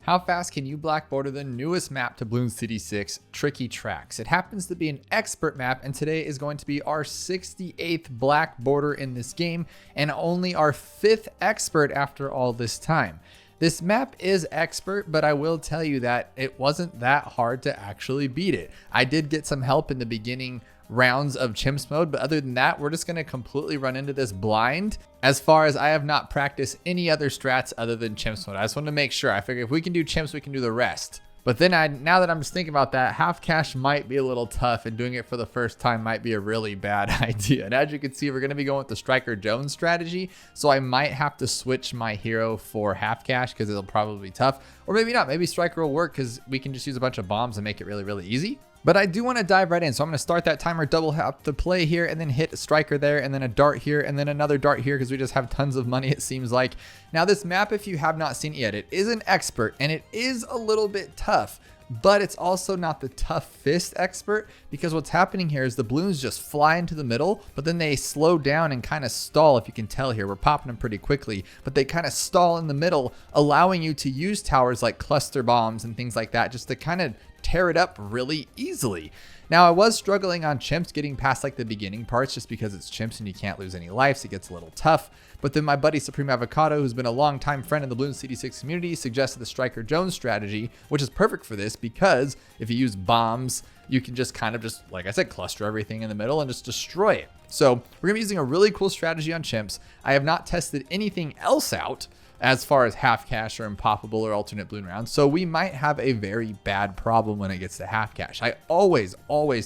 How fast can you black border the newest map to Bloons TD6, Tricky Tracks? It happens to be an expert map, and today is going to be our 68th black border in this game, and only our 5th expert after all this time. This map is expert, but I will tell you that it wasn't that hard to actually beat it. I did get some help in the beginning rounds of chimps mode, but other than that, we're just going to completely run into this blind. As far as I have not practiced any other strats other than chimps mode. I just want to make sure. I figure if we can do chimps, we can do the rest. But then now that I'm just thinking about that, half cash might be a little tough, and doing it for the first time might be a really bad idea. And as you can see, we're going to be going with the Striker Jones strategy. So I might have to switch my hero for half cash because it'll probably be tough. Or maybe not. Maybe Striker will work because we can just use a bunch of bombs and make it really, really easy. But I do want to dive right in. So I'm going to start that timer, double tap the play here, and then hit a striker there, and then a dart here, and then another dart here because we just have tons of money, it seems like. Now this map, if you have not seen it yet, it is an expert, and it is a little bit tough. But it's also not the toughest expert, because what's happening here is the balloons just fly into the middle, but then they slow down and kind of stall. If you can tell here, we're popping them pretty quickly, but they kind of stall in the middle, allowing you to use towers like cluster bombs and things like that just to kind of tear it up really easily. Now I was struggling on chimps getting past like the beginning parts just because it's chimps and you can't lose any life, so it gets a little tough. But then my buddy Supreme Avocado, who's been a long time friend in the Bloons TD6 community, suggested the Striker Jones strategy, which is perfect for this because if you use bombs, you can just kind of just, like I said, cluster everything in the middle and just destroy it. So we're gonna be using a really cool strategy on chimps. I have not tested anything else out as far as half cash or Impoppable or alternate balloon rounds. So we might have a very bad problem when it gets to half cash. I always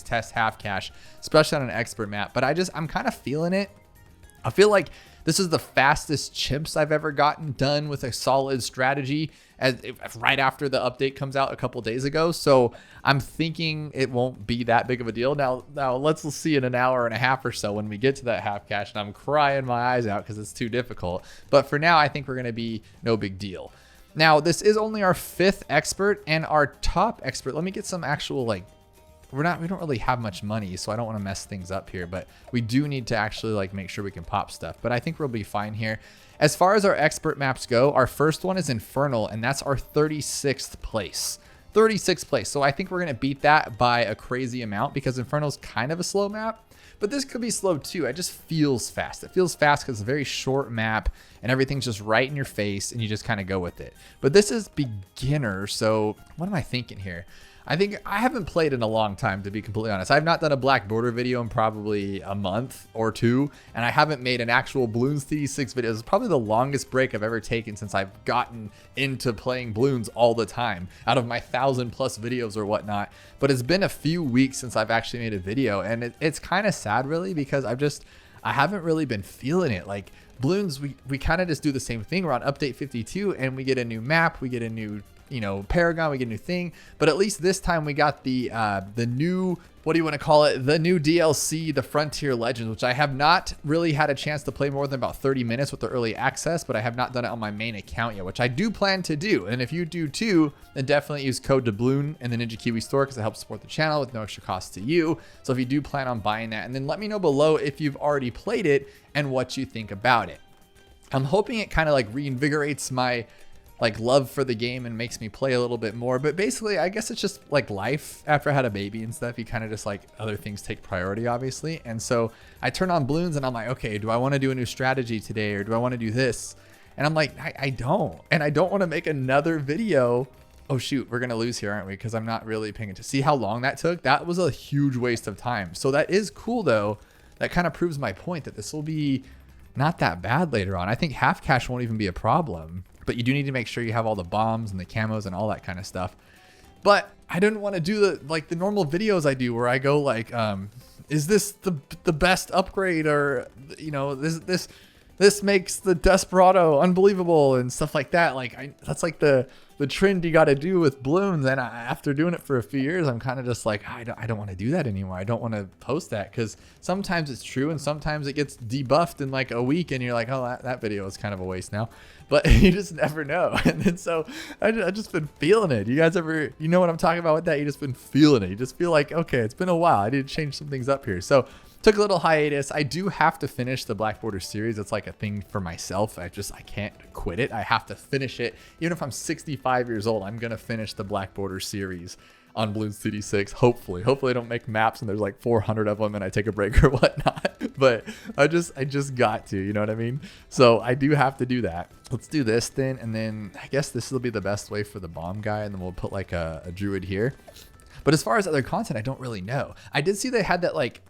test half cash, especially on an expert map, but I'm kind of feeling it. I feel like this is the fastest chimps I've ever gotten done with a solid strategy right after the update comes out a couple days ago. So I'm thinking it won't be that big of a deal. Now let's see in an hour and a half or so when we get to that half cash, and I'm crying my eyes out because it's too difficult. But for now, I think we're going to be no big deal. Now, this is only our 5th expert, and our top expert, let me get some actual we don't really have much money, so I don't want to mess things up here, but we do need to actually make sure we can pop stuff. But I think we'll be fine here. As far as our expert maps go, our first one is Infernal, and that's our 36th place. 36th place. So I think we're going to beat that by a crazy amount because Infernal's kind of a slow map, but this could be slow too. It just feels fast. It feels fast because it's a very short map and everything's just right in your face and you just kind of go with it. But this is beginner, so what am I thinking here? I think I haven't played in a long time, to be completely honest. I've not done a black border video in probably a month or two, and I haven't made an actual Bloons TD6 video. It's probably the longest break I've ever taken since I've gotten into playing Bloons all the time, out of my 1,000+ videos or whatnot. But it's been a few weeks since I've actually made a video, and it's kind of sad really because I haven't really been feeling it. Like Bloons, we kind of just do the same thing. We're on update 52 and we get a new map, we get a new Paragon, we get a new thing, but at least this time we got the new, what do you want to call it, the new DLC, the Frontier Legends, which I have not really had a chance to play more than about 30 minutes with the early access, but I have not done it on my main account yet, which I do plan to do. And if you do too, then definitely use code Dabloon in the Ninja Kiwi store because it helps support the channel with no extra cost to you. So if you do plan on buying that, and then let me know below if you've already played it and what you think about it. I'm hoping it kind of reinvigorates my love for the game and makes me play a little bit more. But basically, I guess it's just life after I had a baby and stuff. You kind of just other things take priority, obviously. And so I turn on Bloons and I'm like, okay, do I want to do a new strategy today or do I want to do this? And I'm like, I don't. And I don't want to make another video. Oh shoot, we're going to lose here, aren't we? Because I'm not really paying attention. See how long that took? That was a huge waste of time. So that is cool though. That kind of proves my point that this will be not that bad later on. I think half cash won't even be a problem. But you do need to make sure you have all the bombs and the camos and all that kind of stuff. But I didn't want to do the normal videos I do where I go is this the best upgrade, or this makes the Desperado unbelievable and stuff like that. That's the trend you got to do with Bloons. And after doing it for a few years, I'm kind of just I don't want to do that anymore. I don't want to post that because sometimes it's true and sometimes it gets debuffed in a week and you're like, oh, that video is kind of a waste now. But you just never know. And then so I just been feeling it. You guys ever, you know what I'm talking about with that? You just been feeling it. You just feel like, okay, it's been a while. I need to change some things up here. So took a little hiatus. I do have to finish the Black Border series. It's like a thing for myself. I can't quit it. I have to finish it. Even if I'm 65 years old, I'm going to finish the Black Border series on Bloons TD6. Hopefully I don't make maps and there's like 400 of them and I take a break or whatnot. But I just got to, you know what I mean? So I do have to do that. Let's do this then. And then I guess this will be the best way for the bomb guy. And then we'll put like a druid here. But as far as other content, I don't really know. I did see they had that like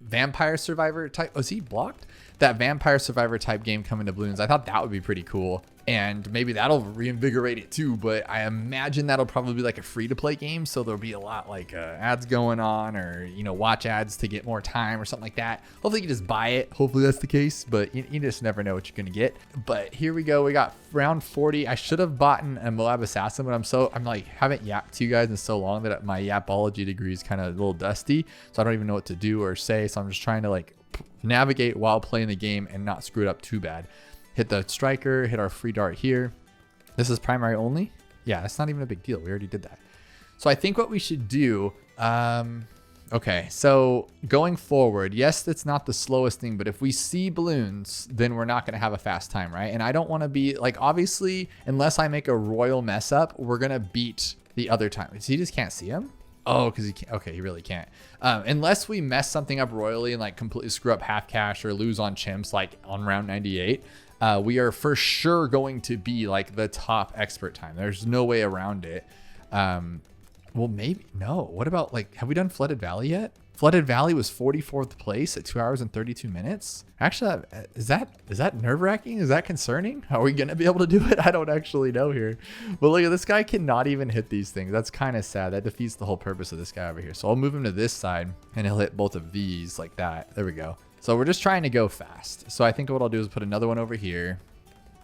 vampire survivor type. Oh, is he blocked? That vampire survivor type game coming to Bloons. I thought that would be pretty cool. And maybe that'll reinvigorate it too. But I imagine that'll probably be like a free to play game. So there'll be a lot like ads going on, or, you know, watch ads to get more time or something like that. Hopefully you can just buy it. Hopefully that's the case. But you just never know what you're going to get. But here we go. We got round 40. I should have bought a Moab assassin, but I'm like, haven't yapped to you guys in so long that my yapology degree is kind of a little dusty. So I don't even know what to do or say. So I'm just trying to like navigate while playing the game and not screw it up too bad. Hit the striker, hit our free dart here. This is primary only. Yeah, that's not even a big deal. We already did that. So I think what we should do, okay, so going forward, yes, it's not the slowest thing, but if we see balloons, then we're not going to have a fast time, right? And I don't want to be like, obviously, unless I make a royal mess up, we're going to beat the other time. So you just can't see him? Oh, because he can't. Okay, he really can't. Unless we mess something up royally and like completely screw up half cash or lose on chimps, like on round 98, we are for sure going to be like the top expert time. There's no way around it. Well, maybe no. What about like, have we done Flooded Valley yet? Flooded Valley was 44th place at 2 hours and 32 minutes. Actually, is that nerve-wracking? Is that concerning? Are we gonna be able to do it? I don't actually know here. But look at this guy, cannot even hit these things. That's kind of sad. That defeats the whole purpose of this guy over here. So I'll move him to this side and he'll hit both of these like that. There we go. So we're just trying to go fast. So I think what I'll do is put another one over here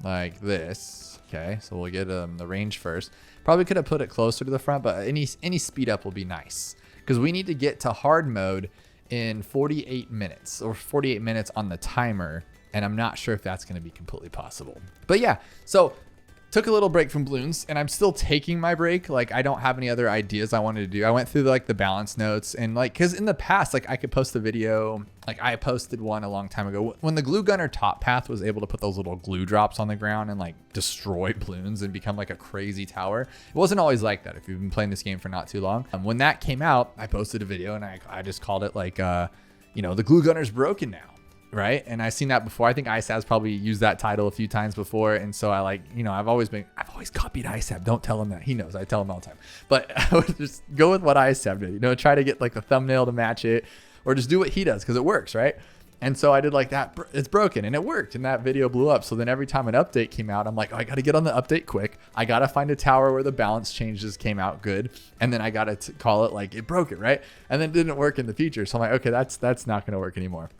like this. Okay, so we'll get the range first. Probably could have put it closer to the front, but any speed up will be nice, because we need to get to hard mode in 48 minutes or 48 minutes on the timer. And I'm not sure if that's going to be completely possible. But yeah, so took a little break from Bloons, and I'm still taking my break. Like, I don't have any other ideas I wanted to do. I went through like the balance notes, and like, because in the past, like I could post a video. Like I posted one a long time ago when the glue gunner top path was able to put those little glue drops on the ground and like destroy balloons and become like a crazy tower. It wasn't always like that if you've been playing this game for not too long. When that came out, I posted a video and I just called it like, you know, the glue gunner's broken now. Right. And I've seen that before. I think ISAB's probably used that title a few times before. And so I like, you know, I've always copied ISAB. Don't tell him that. He knows. I tell him all the time. But I would just go with what ISAB did, you know, try to get like the thumbnail to match it, or just do what he does because it works. Right. And so I did like that. It's broken, and it worked. And that video blew up. So then every time an update came out, I'm like, oh, I got to get on the update quick. I got to find a tower where the balance changes came out good. And then I got to call it like it broke it. Right. And then it didn't work in the future. So I'm like, okay, that's not going to work anymore.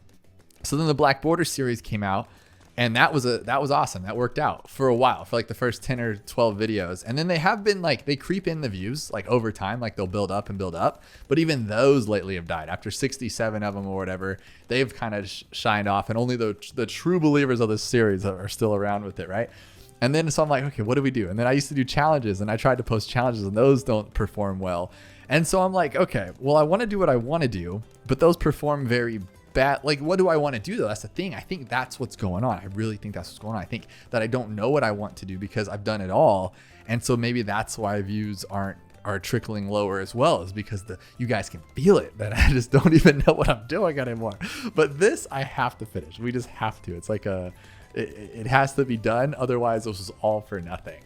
So then the Black Border series came out, and that was awesome. That worked out for a while, for like the first 10 or 12 videos. And then they have been like, they creep in the views like over time, like they'll build up and build up. But even those lately have died. After 67 of them or whatever, they've kind of shined off, and only the true believers of this series are still around with it, right? And then so I'm like, okay, what do we do? And then I used to do challenges, and I tried to post challenges, and those don't perform well. And so I'm like, okay, well, I want to do what I want to do, but those perform very bad. Like, what do I want to do though? That's the thing. I think that's what's going on. I really think that's what's going on. I think that I don't know what I want to do because I've done it all. And so maybe that's why views are trickling lower as well, is because you guys can feel it, that I just don't even know what I'm doing anymore. But this I have to finish. We just have to. It's like it has to be done. Otherwise this is all for nothing.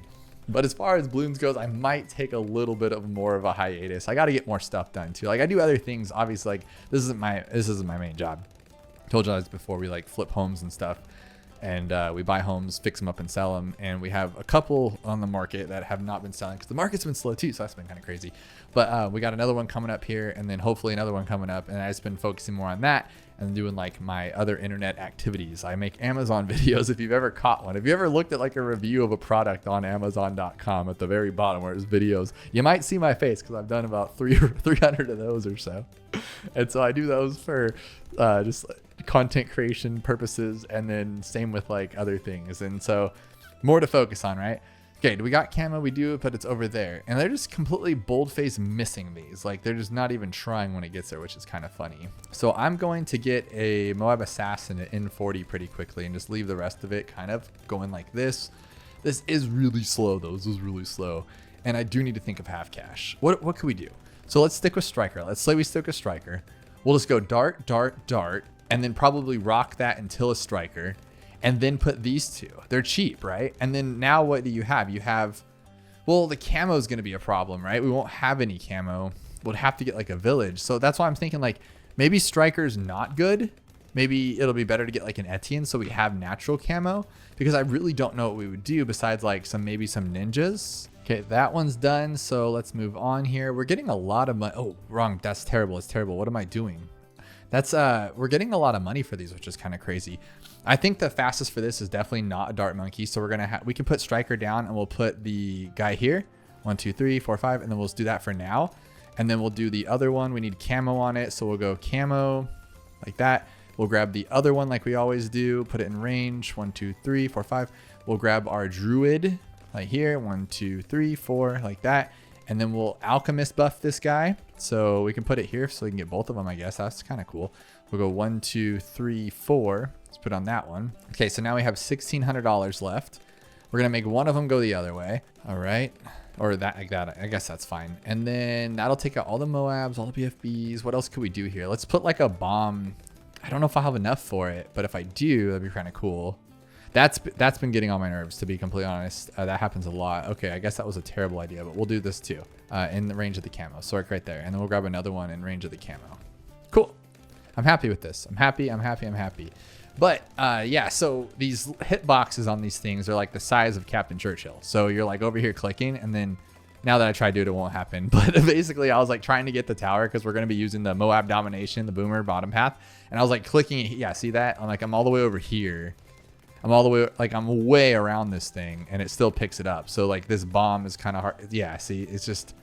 But as far as Bloons goes, I might take a little bit of more of a hiatus. I got to get more stuff done too. Like I do other things. Obviously, like this isn't my main job. I told you guys before, we like flip homes and stuff, and we buy homes, fix them up, and sell them. And we have a couple on the market that have not been selling because the market's been slow too. So that's been kind of crazy. But we got another one coming up here, and then hopefully another one coming up. And I've just been focusing more on that and doing like my other internet activities. I make Amazon videos. If you've ever caught one, if you ever looked at like a review of a product on Amazon.com, at the very bottom where it's videos, you might see my face because I've done about 300 of those or so. And so I do those for just content creation purposes, and then same with like other things. And so more to focus on, right? Okay, we got camo, we do, but it's over there. And they're just completely bold-faced missing these. Like, they're just not even trying when it gets there, which is kind of funny. So I'm going to get a Moab Assassin at N40 pretty quickly and just leave the rest of it kind of going like this. This is really slow, though. This is really slow. And I do need to think of half cash. What could we do? So let's stick with Striker. Let's say we stick with Striker. We'll just go dart, dart, dart, and then probably rock that until a Striker. And then put these two. They're cheap, right? And then now what do you have? You have, well, the camo is going to be a problem, right? We won't have any camo. We'll have to get like a village. So that's why I'm thinking like maybe Striker's not good. Maybe it'll be better to get like an Etienne so we have natural camo, because I really don't know what we would do besides like maybe some ninjas. Okay, that one's done. So let's move on here. We're getting a lot of money. Oh, wrong. That's terrible. It's terrible. What am I doing? That's we're getting a lot of money for these, which is kind of crazy. I think the fastest for this is definitely not a dart monkey. So we're gonna we can put Striker down and we'll put the guy here. 1, 2, 3, 4, 5, and then we'll just do that for now. And then we'll do the other one. We need camo on it, so we'll go camo like that. We'll grab the other one like we always do, put it in range. 1, 2, 3, 4, 5. We'll grab our druid right here. 1, 2, 3, 4, like that. And then we'll alchemist buff this guy. So we can put it here so we can get both of them, I guess. That's kind of cool. We'll go 1, 2, 3, 4. Let's put on that one. Okay, so now we have $1,600 left. We're gonna make one of them go the other way. All right, or that like that. I guess that's fine. And then that'll take out all the Moabs, all the BFBs. What else could we do here? Let's put like a bomb. I don't know if I'll have enough for it, but if I do, that'd be kind of cool. That's been getting on my nerves, to be completely honest. That happens a lot. Okay, I guess that was a terrible idea, but we'll do this too. In the range of the camo. So right there. And then we'll grab another one in range of the camo. Cool. I'm happy with this. I'm happy. But yeah, so these hitboxes on these things are like the size of Captain Churchill. So you're like over here clicking, and then now that I try to do it, it won't happen. But basically I was like trying to get the tower because we're going to be using the Moab domination, the boomer bottom path. And I was like clicking. Yeah, see that? I'm all the way over here. I'm all the way, like I'm way around this thing and it still picks it up. So like this bomb is kind of hard. Yeah, see, it's just,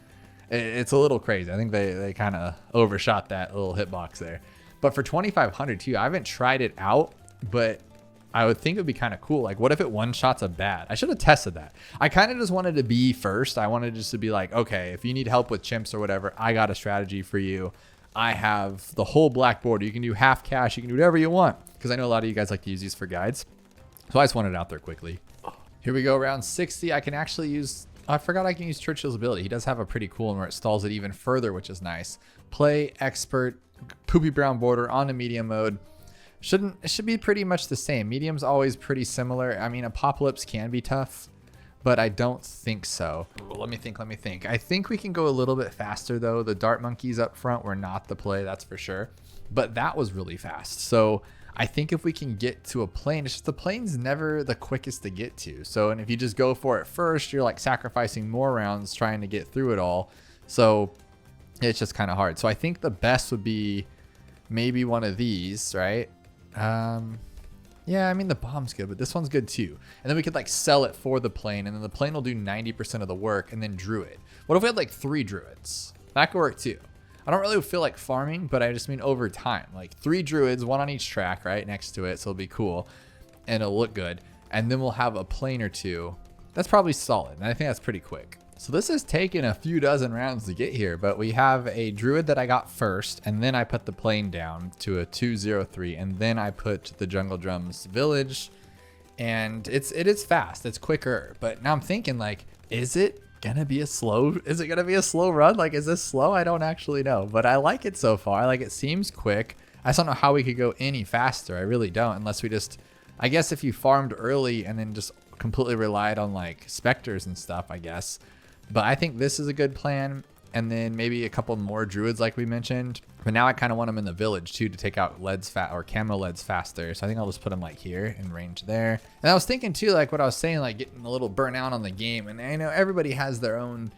it's a little crazy. I think they kind of overshot that little hitbox there. But for 2,500 too, I haven't tried it out, but I would think it would be kind of cool. Like what if it one shots a bat? I should have tested that. I kind of just wanted to be first. I wanted just to be like, okay, if you need help with chimps or whatever, I got a strategy for you. I have the whole black border. You can do half cash. You can do whatever you want. Because I know a lot of you guys like to use these for guides. So I just wanted it out there quickly. Here we go, round 60. I can actually use, I forgot I can use Churchill's ability. He does have a pretty cool one where it stalls it even further, which is nice. Play expert, poopy brown border on a medium mode. It should be pretty much the same. Medium's always pretty similar. I mean, Apopalypse can be tough, but I don't think so. Let me think. I think we can go a little bit faster though. The dart monkeys up front were not the play, that's for sure. But that was really fast. So I think if we can get to a plane, it's just the plane's never the quickest to get to. So, and if you just go for it first, you're like sacrificing more rounds trying to get through it all. So it's just kind of hard. So I think the best would be maybe one of these, right? Yeah, I mean the bomb's good, but this one's good too. And then we could like sell it for the plane, and then the plane will do 90% of the work, and then druid. What if we had like 3 druids? That could work too. I don't really feel like farming, but I just mean over time. Like 3 druids, 1 on each track, right next to it, so it'll be cool and it'll look good. And then we'll have a plane or 2. That's probably solid, and I think that's pretty quick. So this has taken a few dozen rounds to get here, but we have a druid that I got first, and then I put the plane down to a 203, and then I put the jungle drums village, and it is fast, it's quicker. But now I'm thinking like, is it gonna be a slow run? Like, is this slow? I don't actually know, but I like it so far. Like, it seems quick. I just don't know how we could go any faster. I really don't, unless we just, I guess if you farmed early and then just completely relied on like specters and stuff, I guess. But I think this is a good plan. And then maybe a couple more druids like we mentioned. But now I kind of want them in the village too to take out leads or camo leads faster. So I think I'll just put them like here in range there. And I was thinking too, like what I was saying, like getting a little burnt out on the game. And I know everybody has their own,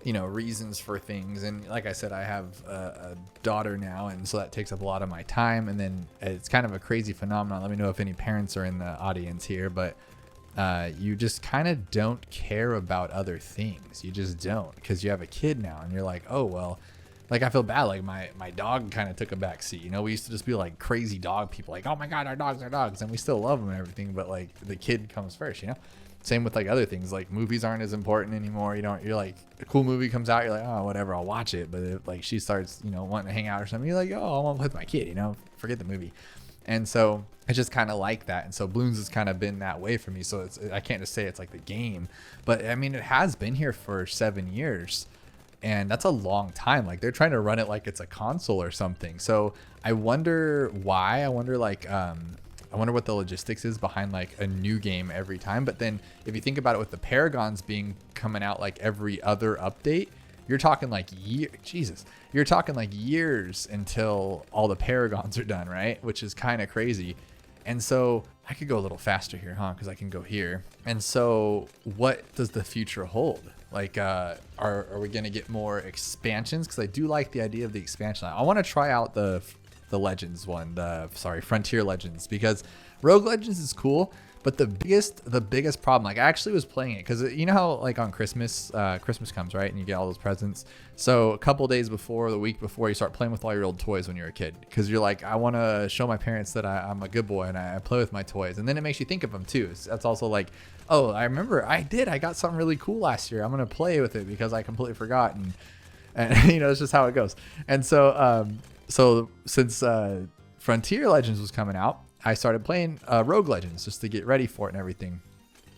you know, reasons for things. And like I said, I have a daughter now, and so that takes up a lot of my time. And then it's kind of a crazy phenomenon. Let me know if any parents are in the audience here, but you just kind of don't care about other things. You just don't, because you have a kid now and you're like, oh, well, like I feel bad. Like my dog kind of took a back seat. You know, we used to just be like crazy dog people, like, oh my God, our dogs are dogs, and we still love them and everything. But like the kid comes first, you know? same with like other things, like movies aren't as important anymore. You're like, a cool movie comes out, you're like, oh, whatever, I'll watch it. But if like she starts, wanting to hang out or something, you're like, oh, I want to play with my kid, forget the movie. And so it's just kind of like that. And so Bloons has kind of been that way for me. So I can't just say it's like the game, but I mean, it has been here for 7 years. And that's a long time. Like they're trying to run it like it's a console or something. So I wonder why. I wonder what the logistics is behind like a new game every time. But then if you think about it, with the Paragons coming out like every other update, you're talking like you're talking like years until all the Paragons are done, right? Which is kind of crazy. And so I could go a little faster here, huh? Because I can go here. And so what does the future hold? Like, are we going to get more expansions? Because I do like the idea of the expansion. I want to try out the Legends one, Frontier Legends, because Rogue Legends is cool. But the biggest problem, like I actually was playing it because you know how like on Christmas comes, right? And you get all those presents. So a couple days before, the week before, you start playing with all your old toys when you're a kid. Because you're like, I want to show my parents that I'm a good boy and I play with my toys. And then it makes you think of them too. That's also like, oh, I remember I got something really cool last year. I'm going to play with it because I completely forgot. And it's just how it goes. And so, since Frontier Legends was coming out, I started playing Rogue Legends just to get ready for it and everything.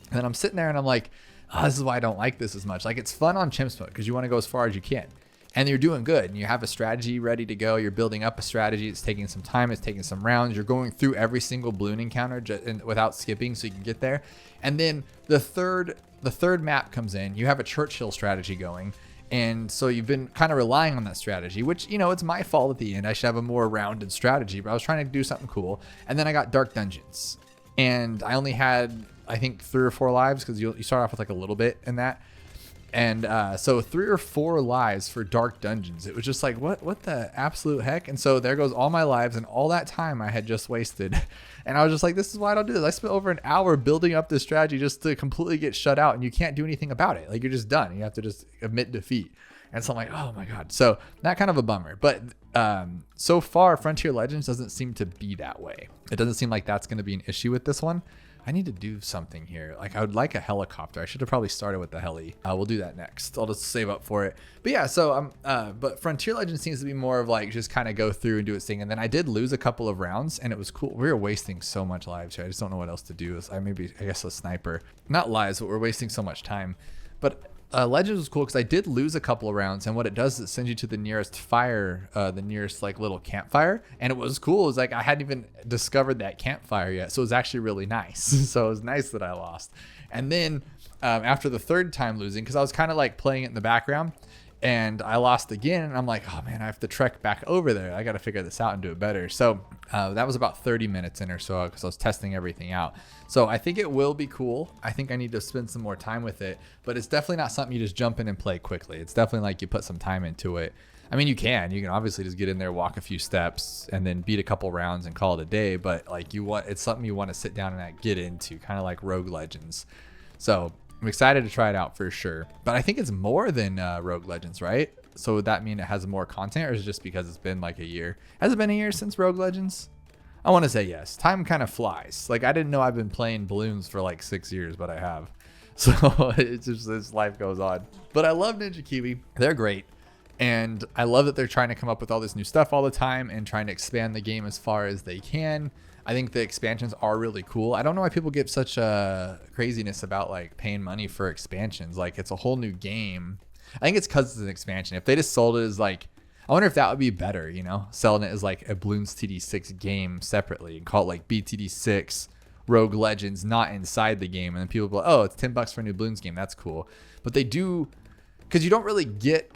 And then I'm sitting there and I'm like, oh, this is why I don't like this as much. Like it's fun on Chimps mode because you want to go as far as you can. And you're doing good and you have a strategy ready to go. You're building up a strategy. It's taking some time. It's taking some rounds. You're going through every single Bloon encounter without skipping so you can get there. And then the third map comes in. You have a Churchill strategy going. And so you've been kind of relying on that strategy, which, it's my fault at the end. I should have a more rounded strategy, but I was trying to do something cool. And then I got Dark Dungeons. And I only had, I think, 3 or 4 lives because you start off with like a little bit in that. And so 3 or 4 lives for Dark Dungeons. It was just like, what the absolute heck? And so there goes all my lives and all that time I had just wasted. And I was just like, this is why I don't do this. I spent over an hour building up this strategy just to completely get shut out. And you can't do anything about it. Like you're just done. You have to just admit defeat. And so I'm like, oh my God. So that kind of a bummer. But so far, Frontier Legends doesn't seem to be that way. It doesn't seem like that's going to be an issue with this one. I need to do something here. Like I would like a helicopter. I should have probably started with the heli. We'll do that next. I'll just save up for it. But yeah, so but Frontier Legends seems to be more of like just kind of go through and do its thing. And then I did lose a couple of rounds and it was cool. We were wasting so much lives here. I just don't know what else to do. I guess a sniper, not lives, but we're wasting so much time. But Legends was cool because I did lose a couple of rounds, and what it does is it sends you to the nearest fire, the nearest like little campfire, and it was cool. It was like I hadn't even discovered that campfire yet, so it was actually really nice. So it was nice that I lost. And then after the third time losing, because I was kind of like playing it in the background, and I lost again, and I'm like, oh man, I have to trek back over there. I got to figure this out and do it better. So that was about 30 minutes in or so because I was testing everything out. So I think it will be cool. I think I need to spend some more time with it, but it's definitely not something you just jump in and play quickly. It's definitely like you put some time into it. I mean, you can obviously just get in there, walk a few steps, and then beat a couple rounds and call it a day. But like it's something you want to sit down and get into, kind of like Rogue Legends. So I'm excited to try it out for sure. But I think it's more than Rogue Legends, right? So would that mean it has more content, or is it just because it's been like a year? Has it been a year since Rogue Legends? I want to say yes. Time kind of flies. Like I didn't know I've been playing Bloons for like 6 years, but I have. So it's just this life goes on. But I love Ninja Kiwi. They're great. And I love that they're trying to come up with all this new stuff all the time and trying to expand the game as far as they can. I think the expansions are really cool. I don't know why people get such a craziness about like paying money for expansions. Like it's a whole new game. I think it's because it's an expansion. If they just sold it as like, I wonder if that would be better, selling it as like a Bloons TD6 game separately and call it like BTD6 Rogue Legends, not inside the game. And then people go, oh, it's $10 for a new Bloons game. That's cool. But they do, because you don't really get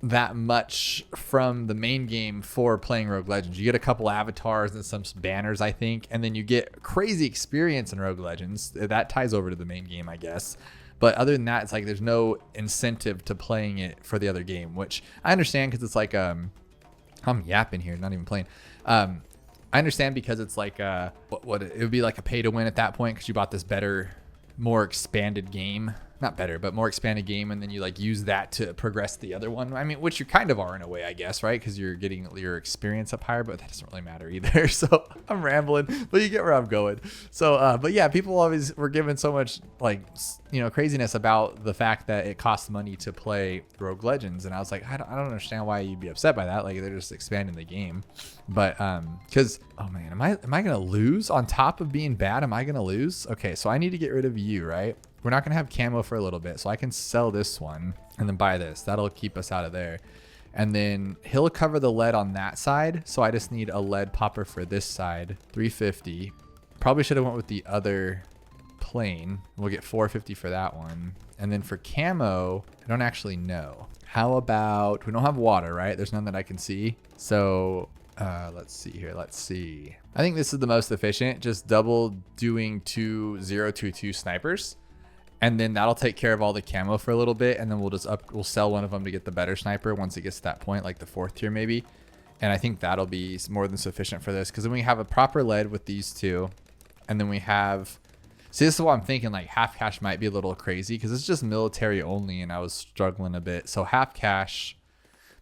that much from the main game for playing Rogue Legends. You get a couple avatars and some banners, I think, and then you get crazy experience in Rogue Legends. That ties over to the main game, I guess. But other than that, it's like there's no incentive to playing it for the other game, which I understand because it's like I'm yapping here, not even playing. I understand because it's like what it would be like a pay to win at that point because you bought this better, more expanded game. not better, but more expanded game, and then you like use that to progress the other one. I mean, which you kind of are in a way, I guess, right? Because you're getting your experience up higher, but that doesn't really matter either. So I'm rambling, but you get where I'm going. So, but yeah, people always were given so much like, craziness about the fact that it costs money to play Rogue Legends, and I was like, I don't understand why you'd be upset by that. Like they're just expanding the game, but because oh man, am I gonna lose on top of being bad? Am I gonna lose? Okay, so I need to get rid of you, right? We're not going to have camo for a little bit, so I can sell this one and then buy this. That'll keep us out of there. And then he'll cover the lead on that side, so I just need a lead popper for this side, 350. Probably should have went with the other plane. We'll get 450 for that one. And then for camo, I don't actually know. How about, we don't have water, right? There's none that I can see. So let's see here. Let's see. I think this is the most efficient, just double doing 2 022 snipers. And then that'll take care of all the camo for a little bit. And then we'll sell one of them to get the better sniper once it gets to that point, like the 4th tier maybe. And I think that'll be more than sufficient for this. Cause then we have a proper lead with these two. And then we have, see, this is what I'm thinking, like half cash might be a little crazy because it's just military only. And I was struggling a bit. So half cash,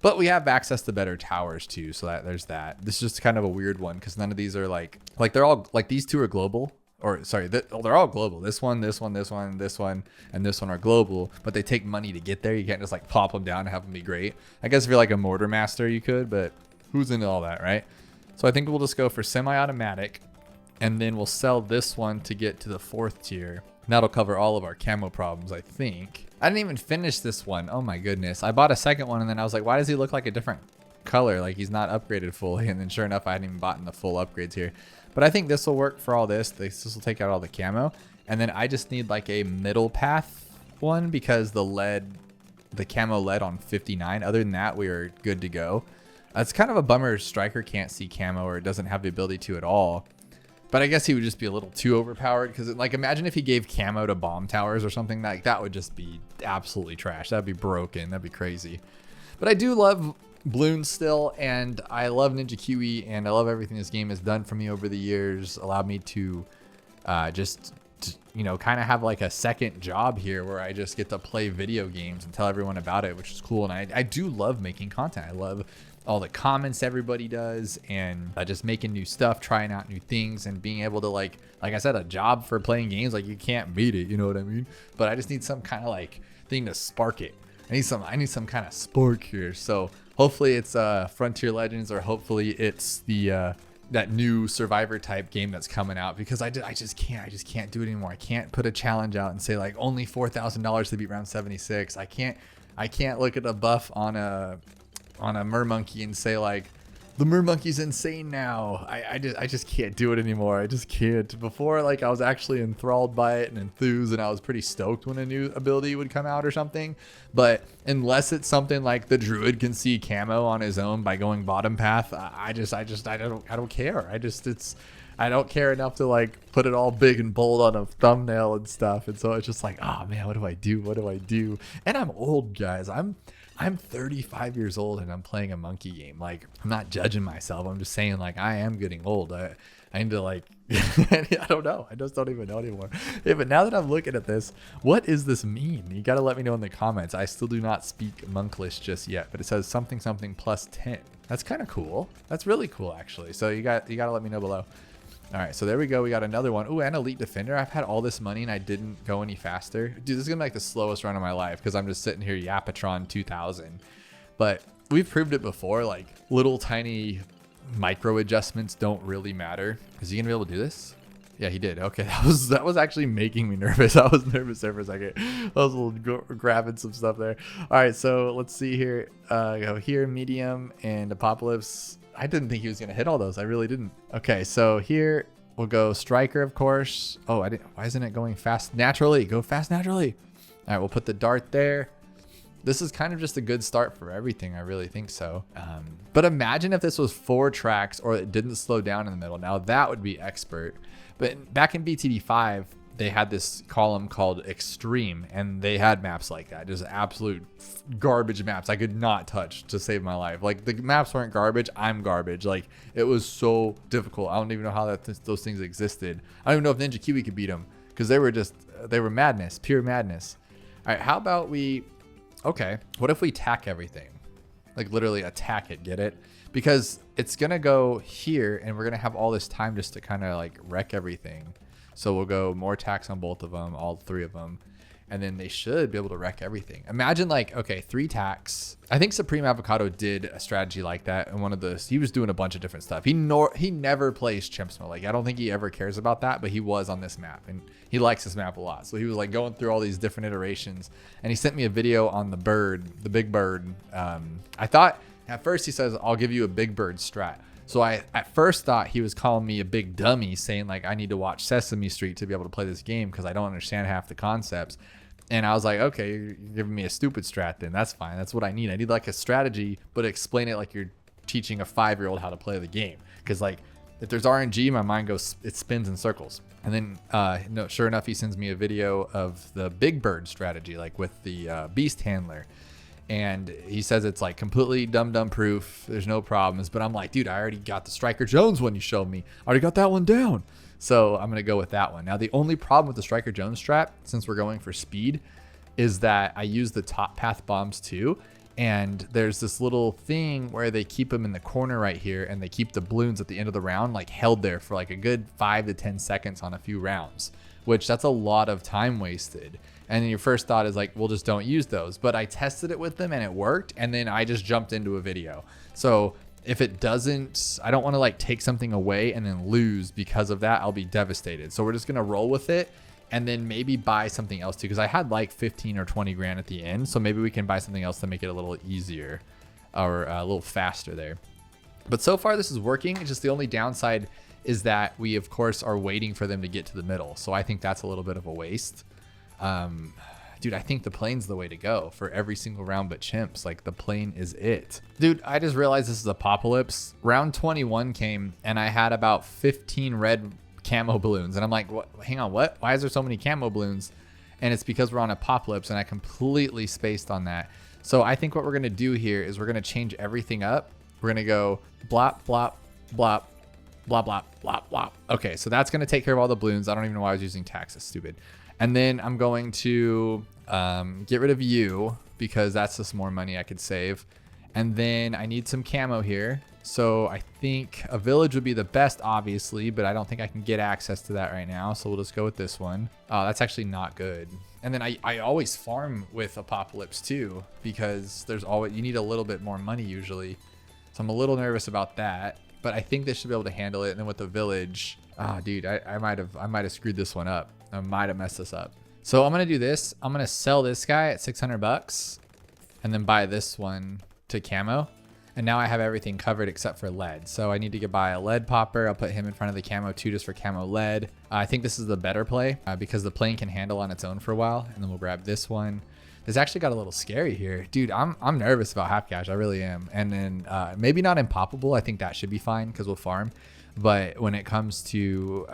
but we have access to better towers too. So there's that. This is just kind of a weird one because none of these are like they're all like, these two are global. Or sorry, they're all global. This one, and this one are global, but they take money to get there. You can't just like pop them down and have them be great. I guess if you're like a mortar master, you could, but who's into all that, right? So I think we'll just go for semi-automatic, and then we'll sell this one to get to the 4th tier. And that'll cover all of our camo problems, I think. I didn't even finish this one. Oh my goodness. I bought a second one, and then I was like, why does he look like a different color? Like he's not upgraded fully. And then sure enough, I hadn't even bought in the full upgrades here. But I think this will work for all this. This will take out all the camo. And then I just need like a middle path one because the camo lead on 59. Other than that, we are good to go. It's kind of a bummer Striker can't see camo or doesn't have the ability to at all. But I guess he would just be a little too overpowered because like imagine if he gave camo to bomb towers or something like that would just be absolutely trash. That'd be broken. That'd be crazy. But I do love Bloons still, and I love Ninja Kiwi, and I love everything this game has done for me over the years. Allowed me to kind of have like a second job here where I just get to play video games and tell everyone about it, which is cool. And I do love making content. I love all the comments everybody does, and just making new stuff, trying out new things, and being able to like I said, a job for playing games. Like you can't beat it, you know what I mean? But I just need some kind of like thing to spark it. I need some kind of spark here. So hopefully it's Frontier Legends, or hopefully it's the that new Survivor type game that's coming out, because I just can't do it anymore. I can't put a challenge out and say like only $4,000 to beat round 76. I can't look at a buff on a Mermonkey and say like the Mermonkey's insane now. I just can't do it anymore. I just can't. Before, like, I was actually enthralled by it and enthused, and I was pretty stoked when a new ability would come out or something. But unless it's something like the Druid can see camo on his own by going bottom path, I don't care. I don't care enough to like put it all big and bold on a thumbnail and stuff. And so it's just like, oh man, what do I do? What do I do? And I'm old, guys. I'm 35 years old and I'm playing a monkey game. Like, I'm not judging myself. I'm just saying, like, I am getting old. I need to, like, I don't know. I just don't even know anymore. Yeah, but now that I'm looking at this, what does this mean? You got to let me know in the comments. I still do not speak Monklish just yet, but it says something plus 10. That's kind of cool. That's really cool, actually. So you got to let me know below. All right, so there we go. We got another one. Ooh, and Elite Defender. I've had all this money and I didn't go any faster. Dude, this is gonna be like the slowest run of my life because I'm just sitting here Yapatron 2000. But we've proved it before, like little tiny micro adjustments don't really matter. Is he gonna be able to do this? Yeah, he did. Okay, that was actually making me nervous. I was nervous there for a second. I was a little grabbing some stuff there. All right, so let's see here. Go here, medium, and Apopalypse. I didn't think he was going to hit all those. I really didn't. Okay, so here we'll go Striker, of course. Oh, why isn't it going fast naturally? Go fast naturally. All right, we'll put the dart there. This is kind of just a good start for everything. I really think so. But imagine if this was 4 tracks or it didn't slow down in the middle. Now that would be expert. But back in BTD5, they had this column called Extreme, and they had maps like that, just absolute garbage maps I could not touch to save my life. Like, the maps weren't garbage, I'm garbage. Like, it was so difficult. I don't even know how those things existed. I don't even know if Ninja Kiwi could beat them, because they were madness, pure madness. All right, how about we, okay, what if we tack everything? Like literally attack it, get it? Because it's gonna go here and we're gonna have all this time just to kind of like wreck everything. So we'll go more attacks on both of them, all 3 of them. And then they should be able to wreck everything. Imagine like, okay, 3 tacks. I think Supreme Avocado did a strategy like that. And one of the, he was doing a bunch of different stuff. He never plays Chimps mode. Like, I don't think he ever cares about that, but he was on this map and he likes this map a lot. So he was like going through all these different iterations and he sent me a video on the bird, the big bird. I thought at first he says, I'll give you a big bird strat. So I at first thought he was calling me a big dummy, saying like I need to watch Sesame Street to be able to play this game because I don't understand half the concepts. And I was like, okay, you're giving me a stupid strat then. That's fine. That's what I need. I need like a strategy, but explain it like you're teaching a 5-year-old how to play the game. Because like if there's RNG, my mind goes, it spins in circles. And then no, sure enough, he sends me a video of the big bird strategy, like with the beast handler. And he says it's like completely dumb proof. There's no problems. But I'm like, dude, I already got the Striker Jones one you showed me. I already got that one down. So I'm going to go with that one. Now, the only problem with the Striker Jones strat, since we're going for speed, is that I use the top path bombs too. And there's this little thing where they keep them in the corner right here. And they keep the balloons at the end of the round like held there for like a good 5 to 10 seconds on a few rounds, which that's a lot of time wasted. And then your first thought is like, well, just don't use those. But I tested it with them and it worked. And then I just jumped into a video. So if it doesn't, I don't want to like take something away and then lose because of that. I'll be devastated. So we're just going to roll with it and then maybe buy something else too. Because I had like 15 or 20 grand at the end. So maybe we can buy something else to make it a little easier or a little faster there. But so far this is working. It's just the only downside is that we of course are waiting for them to get to the middle. So I think that's a little bit of a waste. Dude, I think the plane's the way to go for every single round but Chimps. Like the plane is it. Dude, I just realized this is Apopalypse. Round 21 came and I had about 15 red camo balloons. And I'm like, what? Hang on, what? Why is there so many camo balloons? And it's because we're on Apopalypse and I completely spaced on that. So I think what we're gonna do here is we're gonna change everything up. We're gonna go blop, blop, blop, blop, blop, blop, blop. Okay, so that's gonna take care of all the balloons. I don't even know why I was using tax. It's stupid. And then I'm going to get rid of you because that's just more money I could save. And then I need some camo here. So I think a village would be the best, obviously, but I don't think I can get access to that right now. So we'll just go with this one. Oh, that's actually not good. And then I always farm with Apopalypse too, because there's always, you need a little bit more money usually. So I'm a little nervous about that, but I think they should be able to handle it. And then with the village, dude, I might have screwed this one up. I might have messed this up. So I'm going to do this. I'm going to sell this guy at 600 bucks and then buy this one to camo. And now I have everything covered except for lead. So I need to buy a lead popper. I'll put him in front of the camo too, just for camo lead. I think this is the better play because the plane can handle on its own for a while. And then we'll grab this one. This actually got a little scary here. Dude, I'm nervous about half cash. I really am. And then maybe not Impopable. I think that should be fine because we'll farm. But when it comes to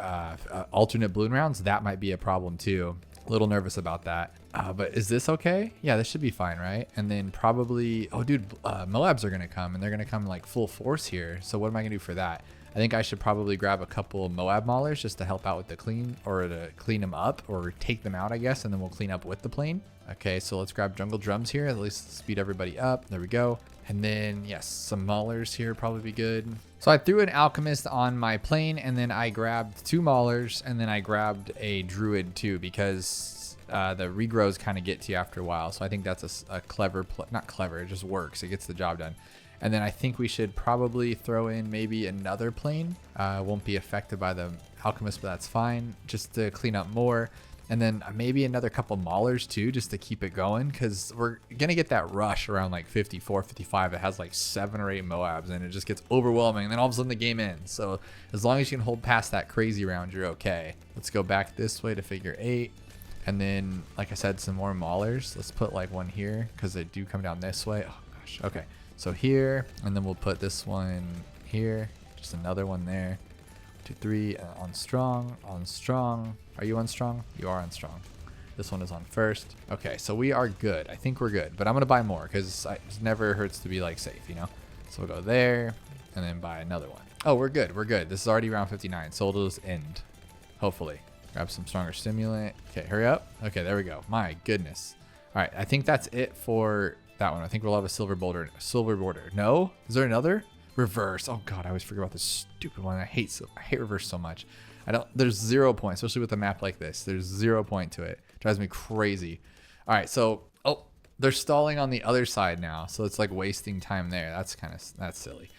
alternate balloon rounds, that might be a problem too. A little nervous about that. But is this okay? Yeah, this should be fine, right? And then probably, oh dude, moabs are gonna come and they're gonna come like full force here. So what am I gonna do for that? I think I should probably grab a couple moab maulers just to help out with the clean, or to clean them up or take them out, I guess. And then we'll clean up with the plane. Okay, so let's grab jungle drums here. At least speed everybody up. There we go. And then, yes, some maulers here probably be good. So I threw an alchemist on my plane and then I grabbed 2 maulers and then I grabbed a druid too because the regrows kind of get to you after a while. So I think that's a clever, not clever, it just works. It gets the job done. And then I think we should probably throw in maybe another plane. Won't be affected by the alchemist, but that's fine. Just to clean up more. And then maybe another couple maulers too, just to keep it going. Because we're going to get that rush around like 54, 55. It has like 7 or 8 moabs and it just gets overwhelming. And then all of a sudden the game ends. So as long as you can hold past that crazy round, you're okay. Let's go back this way to figure 8. And then, like I said, some more maulers. Let's put like one here because they do come down this way. Oh gosh. Okay. So here, and then we'll put this one here. Just another one there. 2, 3, on strong, on strong. Are you on strong? You are on strong. This one is on first. Okay, so we are good. I think we're good, but I'm gonna buy more because it never hurts to be like safe, you know? So we'll go there and then buy another one. Oh, we're good, we're good. This is already round 59, so it'll just end, hopefully. Grab some stronger stimulant. Okay, hurry up. Okay, there we go. My goodness. All right, I think that's it for that one. I think we'll have a silver border. Silver border. No? Is there another? Reverse. Oh god, I always forget about this stupid one. I hate reverse so much. There's 0 point, especially with a map like this. There's 0 point to it. Drives me crazy. All right, so they're stalling on the other side now, so it's like wasting time there. That's silly.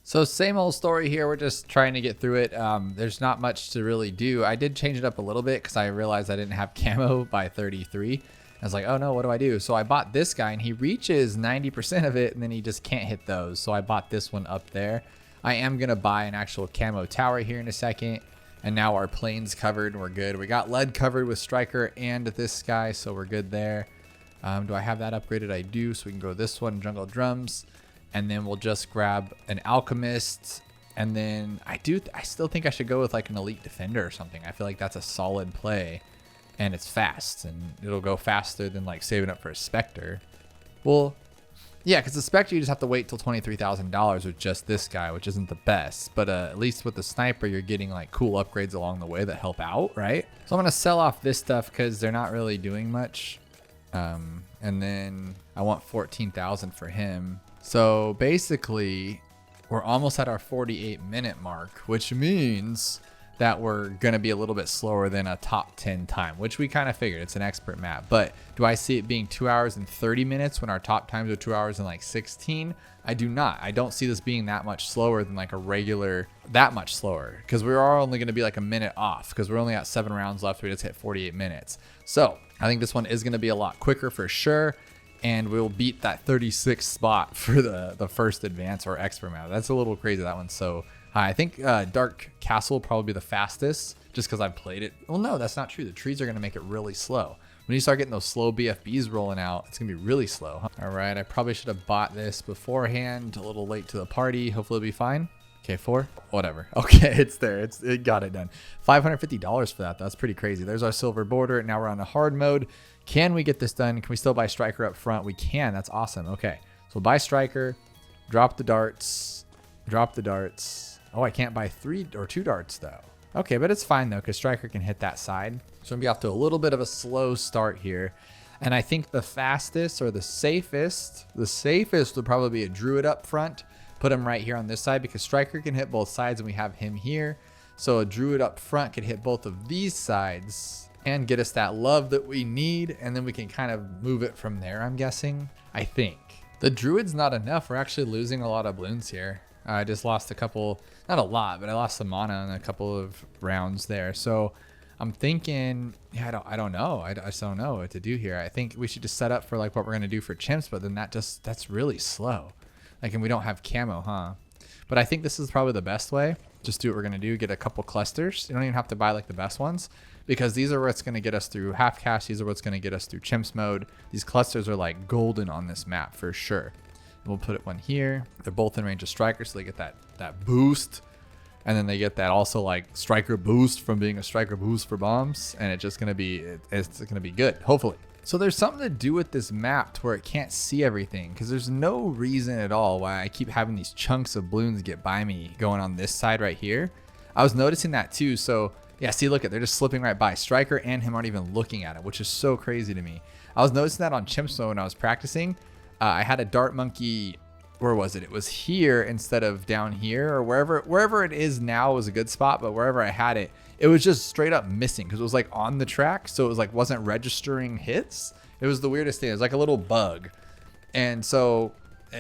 So same old story here. We're just trying to get through it. There's not much to really do. I did change it up a little bit because I realized I didn't have camo by 33. I was like, oh no, what do I do? So I bought this guy and he reaches 90% of it and then he just can't hit those. So I bought this one up there. I am going to buy an actual camo tower here in a second. And now our plane's covered and we're good. We got lead covered with striker and this guy, so we're good there. Do I have that upgraded? I do. So we can go this one, jungle drums. And then we'll just grab an alchemist. And then I still think I should go with like an elite defender or something. I feel like that's a solid play. And it's fast, and it'll go faster than like saving up for a Spectre. Well, yeah, because the Spectre you just have to wait till $23,000 with just this guy, which isn't the best. But at least with the sniper, you're getting like cool upgrades along the way that help out, right? So I'm gonna sell off this stuff because they're not really doing much. And then I want 14,000 for him. So basically, we're almost at our 48-minute mark, which means that we're going to be a little bit slower than a top 10 time, which we kind of figured. It's an expert map. But do I see it being 2 hours and 30 minutes when our top times are 2 hours and like 16? I do not. I don't see this being that much slower than like a regular, that much slower, because we are only going to be like a minute off because we're only at 7 rounds left. We just hit 48 minutes. So I think this one is going to be a lot quicker for sure. And we'll beat that 36th spot for the first advance or expert map. That's a little crazy. That one's so high. I think Dark Castle will probably be the fastest just because I've played it. Well, no, that's not true. The trees are going to make it really slow. When you start getting those slow BFBs rolling out, it's going to be really slow. All right, I probably should have bought this beforehand. A little late to the party. Hopefully it'll be fine. Okay, 4, whatever. Okay, it's there. It got it done. $550 for that. That's pretty crazy. There's our silver border. Now we're on a hard mode. Can we get this done? Can we still buy striker up front? We can. That's awesome. Okay, so buy striker, drop the darts, drop the darts. Oh, I can't buy 3 or 2 darts though. Okay, but it's fine though because striker can hit that side. So I'm gonna be off to a little bit of a slow start here. And I think the fastest or the safest would probably be a druid up front. Put him right here on this side because striker can hit both sides and we have him here. So a druid up front could hit both of these sides and get us that love that we need. And then we can kind of move it from there, I'm guessing. I think. The druid's not enough. We're actually losing a lot of bloons here. I just lost a couple, not a lot, but I lost some mana in a couple of rounds there. So I'm thinking, yeah, I don't know. I just don't know what to do here. I think we should just set up for like what we're going to do for chimps, but then that's really slow. Like, and we don't have camo, huh? But I think this is probably the best way. Just do what we're going to do. Get a couple clusters. You don't even have to buy like the best ones because these are what's going to get us through half cash. These are what's going to get us through chimps mode. These clusters are like golden on this map for sure. We'll put one here. They're both in range of striker, so they get that boost. And then they get that also like striker boost from being a striker boost for bombs. And it's just going to be, it's going to be good, hopefully. So there's something to do with this map to where it can't see everything because there's no reason at all why I keep having these chunks of bloons get by me going on this side right here. I was noticing that too. So yeah, see, look at, they're just slipping right by. Striker and him aren't even looking at it, which is so crazy to me. I was noticing that on chimps mode when I was practicing. I had a dart monkey, where was it? It was here instead of down here or wherever it is now was a good spot, but wherever I had it, it was just straight up missing because it was like on the track. So it was like, wasn't registering hits. It was the weirdest thing. It was like a little bug. And so,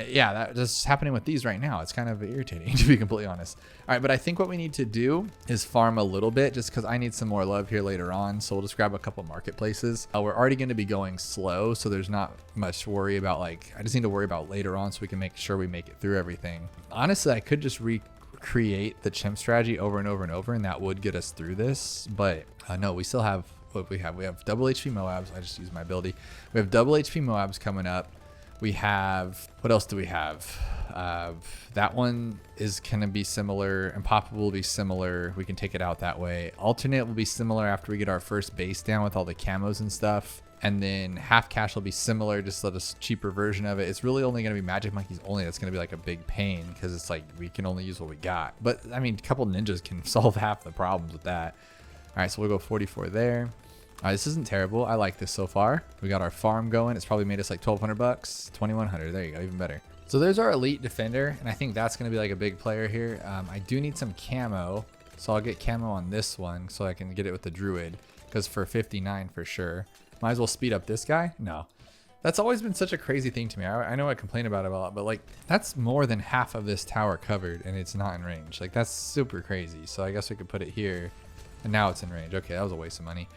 yeah, that's just happening with these right now. It's kind of irritating to be completely honest. All right, but I think what we need to do is farm a little bit just because I need some more love here later on. So we'll just grab a couple marketplaces. We're already going to be going slow, so there's not much to worry about. Like, I just need to worry about later on so we can make sure we make it through everything. Honestly, I could just recreate the chimp strategy over and over and over, and that would get us through this. But no, we still have what we have. We have double HP Moabs. I just used my ability. We have double HP Moabs coming up. We have, what else do we have? That one is going to be similar. Impopable will be similar. We can take it out that way. Alternate will be similar after we get our first base down with all the camos and stuff. And then half cash will be similar, just a cheaper version of it. It's really only going to be magic monkeys only. That's going to be like a big pain because it's like we can only use what we got. But I mean, a couple ninjas can solve half the problems with that. All right, so we'll go 44 there. This isn't terrible. I like this so far. We got our farm going. It's probably made us like 1,200 bucks, 2,100. There you go, even better. So there's our elite defender, and I think that's going to be like a big player here. I do need some camo, so I'll get camo on this one so I can get it with the druid, because for 59 for sure. Might as well speed up this guy. No, that's always been such a crazy thing to me. I know I complain about it a lot, but like that's more than half of this tower covered and it's not in range. Like that's super crazy. So I guess we could put it here, and now it's in range. Okay, that was a waste of money.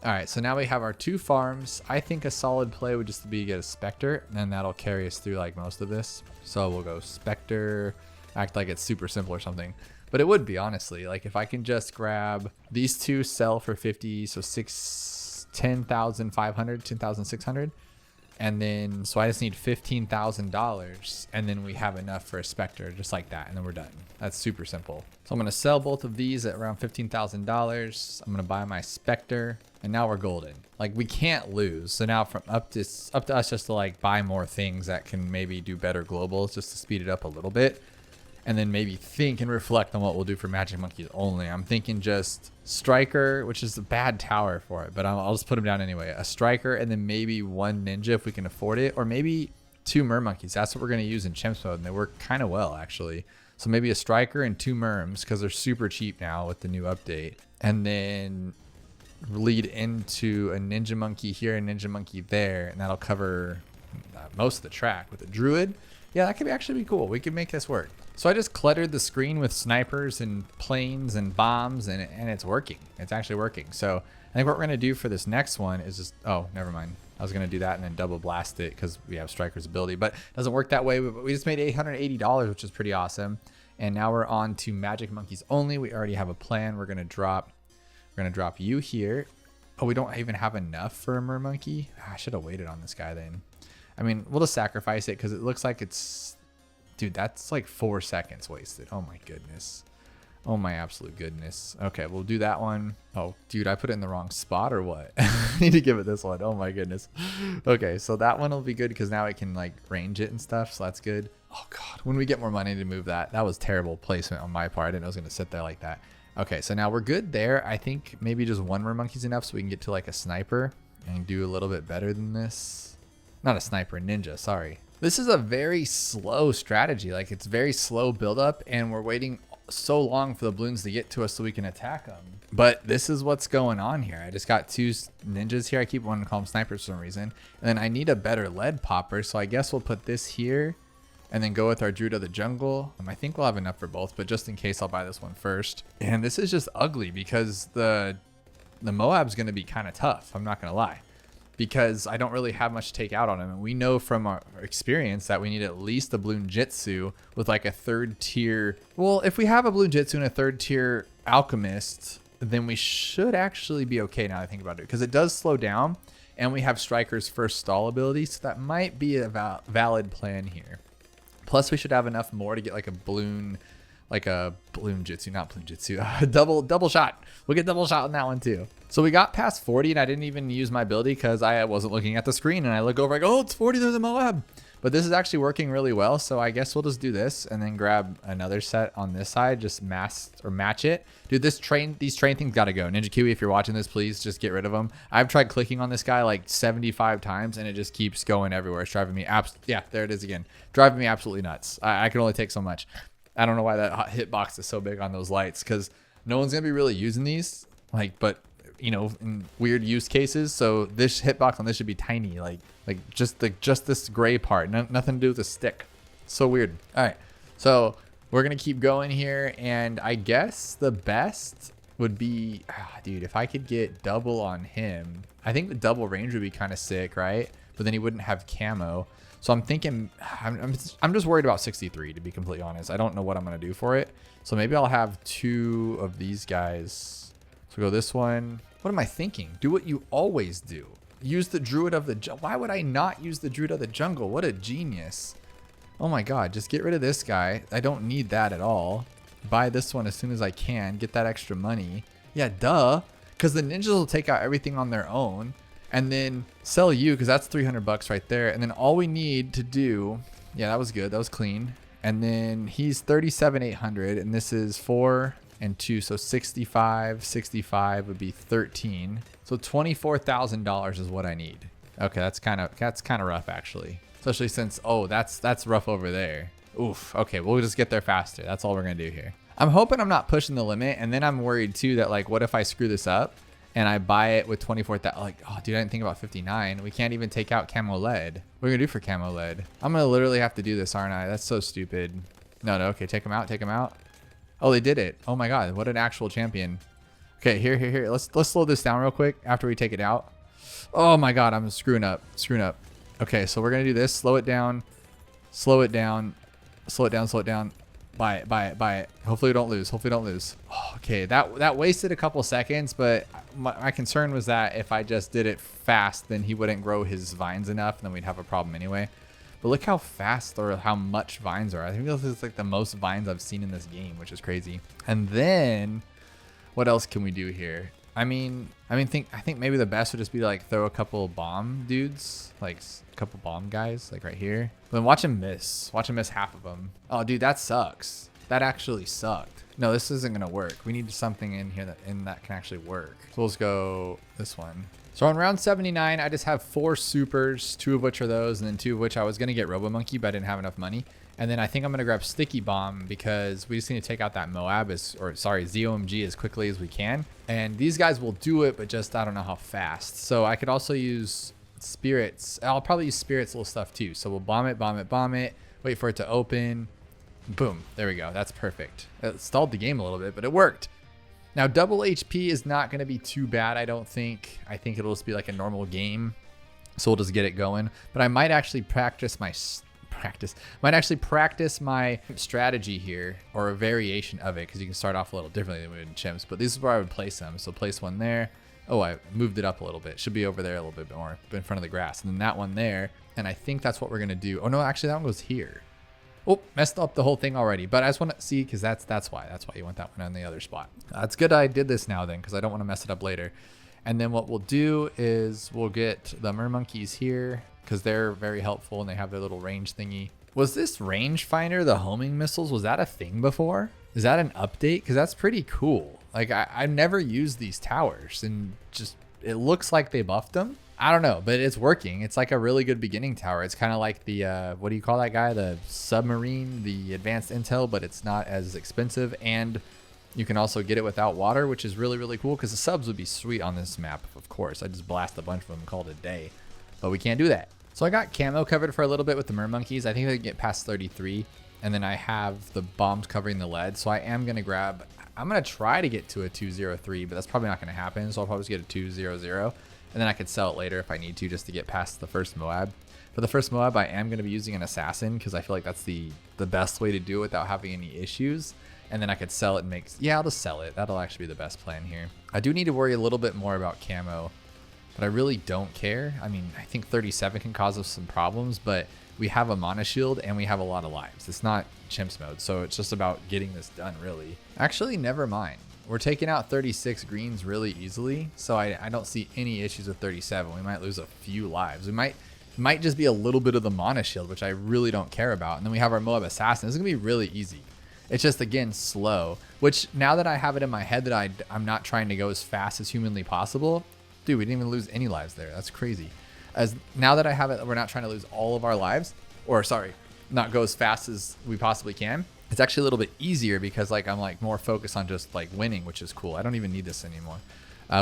All right, so now we have our 2 farms. I think a solid play would just be to get a Spectre, and then that'll carry us through like most of this. So we'll go Spectre, act like it's super simple or something. But it would be, honestly. Like if I can just grab these 2, sell for 50, so 10,500, 10,600. And then, so I just need $15,000, and then we have enough for a Spectre, just like that, and then we're done. That's super simple. So I'm gonna sell both of these at around $15,000. I'm gonna buy my Spectre, and now we're golden. Like we can't lose. So now from up to us just to like buy more things that can maybe do better globals, just to speed it up a little bit. And then maybe think and reflect on what we'll do for Magic Monkeys only. I'm thinking just Striker, which is a bad tower for it, but I'll just put him down anyway. A Striker, and then maybe 1 Ninja if we can afford it, or maybe 2 Mermonkeys. That's what we're going to use in Chimps mode, and they work kind of well, actually. So maybe a Striker and 2 Merms, because they're super cheap now with the new update. And then lead into a Ninja Monkey here, a Ninja Monkey there, and that'll cover most of the track. With a Druid, yeah, that could actually be cool. We could make this work. So I just cluttered the screen with snipers and planes and bombs, and it's working. It's actually working. So I think what we're going to do for this next one is just, oh, never mind. I was going to do that and then double blast it because we have Striker's ability, but it doesn't work that way. We just made $880, which is pretty awesome. And now we're on to Magic Monkeys only. We already have a plan. We're going to drop you here. Oh, we don't even have enough for a Mermonkey. I should have waited on this guy then. I mean, we'll just sacrifice it because it looks like it's, dude, that's like 4 seconds wasted. Oh my goodness. Oh my absolute goodness. Okay, we'll do that one. Oh, dude, I put it in the wrong spot or what? I need to give it this one. Oh my goodness. Okay, so that one will be good because now I can like range it and stuff, so that's good. Oh God, when we get more money to move that. That was terrible placement on my part. I didn't know it was gonna sit there like that. Okay, so now we're good there. I think maybe just 1 more monkey's enough so we can get to like a sniper and do a little bit better than this. Not a sniper, a ninja, sorry. This is a very slow strategy. Like it's very slow build up and we're waiting so long for the balloons to get to us so we can attack them. But this is what's going on here. I just got 2 ninjas here. I keep wanting to call them snipers for some reason. And then I need a better lead popper. So I guess we'll put this here and then go with our Druid of the Jungle. I think we'll have enough for both, but just in case I'll buy this one first. And this is just ugly because the Moab's gonna be kind of tough. I'm not gonna lie. Because I don't really have much to take out on him. And we know from our experience that we need at least a Bloon Jitsu with like a 3rd tier. Well, if we have a Bloon Jitsu and a 3rd tier Alchemist, then we should actually be okay now that I think about it. Because it does slow down and we have Striker's first stall ability. So that might be a valid plan here. Plus we should have enough more to get like a Bloon, like a Bloon Jitsu, not Bloon Jitsu, double shot. We'll get double shot on that one too. So we got past 40 and I didn't even use my ability because I wasn't looking at the screen and I look over, I go, oh, it's 40, there's a Moab. But this is actually working really well. So I guess we'll just do this and then grab another set on this side, just match it. Dude, these train things gotta go. Ninja Kiwi, if you're watching this, please just get rid of them. I've tried clicking on this guy like 75 times and it just keeps going everywhere. It's driving me, yeah, there it is again. Driving me absolutely nuts. I can only take so much. I don't know why that hitbox is so big on those lights because no one's gonna be really using these, like, but you know, in weird use cases. So this hitbox on this should be tiny, like just this gray part, nothing to do with the stick. So weird. All right, so we're gonna keep going here, and I guess the best would be, dude, if I could get double on him. I think the double range would be kind of sick, right? But then he wouldn't have camo. So I'm thinking, I'm just worried about 63 to be completely honest. I don't know what I'm gonna do for it. So maybe I'll have 2 of these guys. So go this one. What am I thinking? Do what you always do. Use the Druid of the Jungle. Why would I not use the Druid of the Jungle? What a genius. Oh my God, just get rid of this guy. I don't need that at all. Buy this one as soon as I can. Get that extra money. Yeah, duh. Because the ninjas will take out everything on their own. And then sell you, because that's 300 bucks right there. And then all we need to do, yeah, that was good. That was clean. And then he's 37,800, and this is 4, and 2. So 65 would be 13. So $24,000 is what I need. Okay, that's kind of rough actually. Especially since, oh, that's rough over there. Oof. Okay, we'll just get there faster. That's all we're gonna do here. I'm hoping I'm not pushing the limit, and then I'm worried too that like, what if I screw this up and I buy it with 24,000? Like, oh, dude, I didn't think about 59. We can't even take out camo lead. What are we gonna do for camo lead? I'm gonna literally have to do this, aren't I? That's so stupid. No, okay, take them out, take them out. Oh, they did it. Oh my God, what an actual champion. Okay, here. Let's slow this down real quick after we take it out. Oh my God, I'm screwing up. Okay, so we're gonna do this. Slow it down. Buy it. Hopefully we don't lose. Oh, okay, that wasted a couple seconds, but my concern was that if I just did it fast, then he wouldn't grow his vines enough, and then we'd have a problem anyway. But look how fast or how much vines are. I think this is like the most vines I've seen in this game, which is crazy. And then what else can we do here? I think maybe the best would just be like throw a couple bomb dudes, like a couple bomb guys, like right here. But then watch him miss half of them. Oh, dude, that sucks. That actually sucked. No, this isn't gonna work. We need something in here that can actually work. So let's go this one. So on round 79, I just have 4 supers, 2 of which are those, and then 2 of which I was gonna get Robo Monkey, but I didn't have enough money. And then I think I'm gonna grab Sticky Bomb because we just need to take out that Moab ZOMG as quickly as we can. And these guys will do it, but just I don't know how fast. So I could also use Spirits. I'll probably use Spirits little stuff too. So we'll bomb it, wait for it to open. Boom, there we go. That's perfect. It stalled the game a little bit, but it worked. Now double HP is not gonna be too bad, I don't think. I think it'll just be like a normal game. So we'll just get it going. But I might actually practice my strategy here, or a variation of it, because you can start off a little differently than we would in chimps. But this is where I would place them. So place one there. Oh, I moved it up a little bit. Should be over there a little bit more, in front of the grass. And then that one there. And I think that's what we're gonna do. Oh no, actually that one goes here. Oh, messed up the whole thing already. But I just want to see, because that's why you want that one on the other spot. It's good I did this now then, because I don't want to mess it up later. And then what we'll do is we'll get the mermonkeys here, because they're very helpful and they have their little range thingy. Was this rangefinder, the homing missiles, was that a thing before? Is that an update? Because that's pretty cool. Like I've never used these towers, and just it looks like they buffed them. I don't know, but it's working. It's like a really good beginning tower. It's kind of like the what do you call that guy? The submarine, the advanced intel, but it's not as expensive, and you can also get it without water, which is really, really cool, because the subs would be sweet on this map, of course. I just blast a bunch of them and call it a day, but we can't do that. So I got camo covered for a little bit with the mermonkeys. I think they can get past 33, and then I have the bombs covering the lead. So I am going to grab, I'm going to try to get to a 203, but that's probably not going to happen. So I'll probably just get a 200, and then I could sell it later if I need to, just to get past the first Moab. For the first Moab, I am going to be using an assassin, because I feel like that's the best way to do it without having any issues. And then I could sell it and I'll just sell it. That'll actually be the best plan here. I do need to worry a little bit more about camo, but I really don't care. I mean, I think 37 can cause us some problems, but we have a mana shield and we have a lot of lives. It's not chimps mode, so it's just about getting this done, really. Actually, never mind. We're taking out 36 greens really easily, so I don't see any issues with 37. We might lose a few lives. We might just be a little bit of the mana shield, which I really don't care about. And then we have our Moab assassin. This is gonna be really easy. It's just, again, slow, which now that I have it in my head that I'm not trying to go as fast as humanly possible. Dude, we didn't even lose any lives there. That's crazy. As now that I have it, we're not trying to lose all of our lives, or sorry, not go as fast as we possibly can. It's actually a little bit easier because like I'm like more focused on just like winning, which is cool. I don't even need this anymore.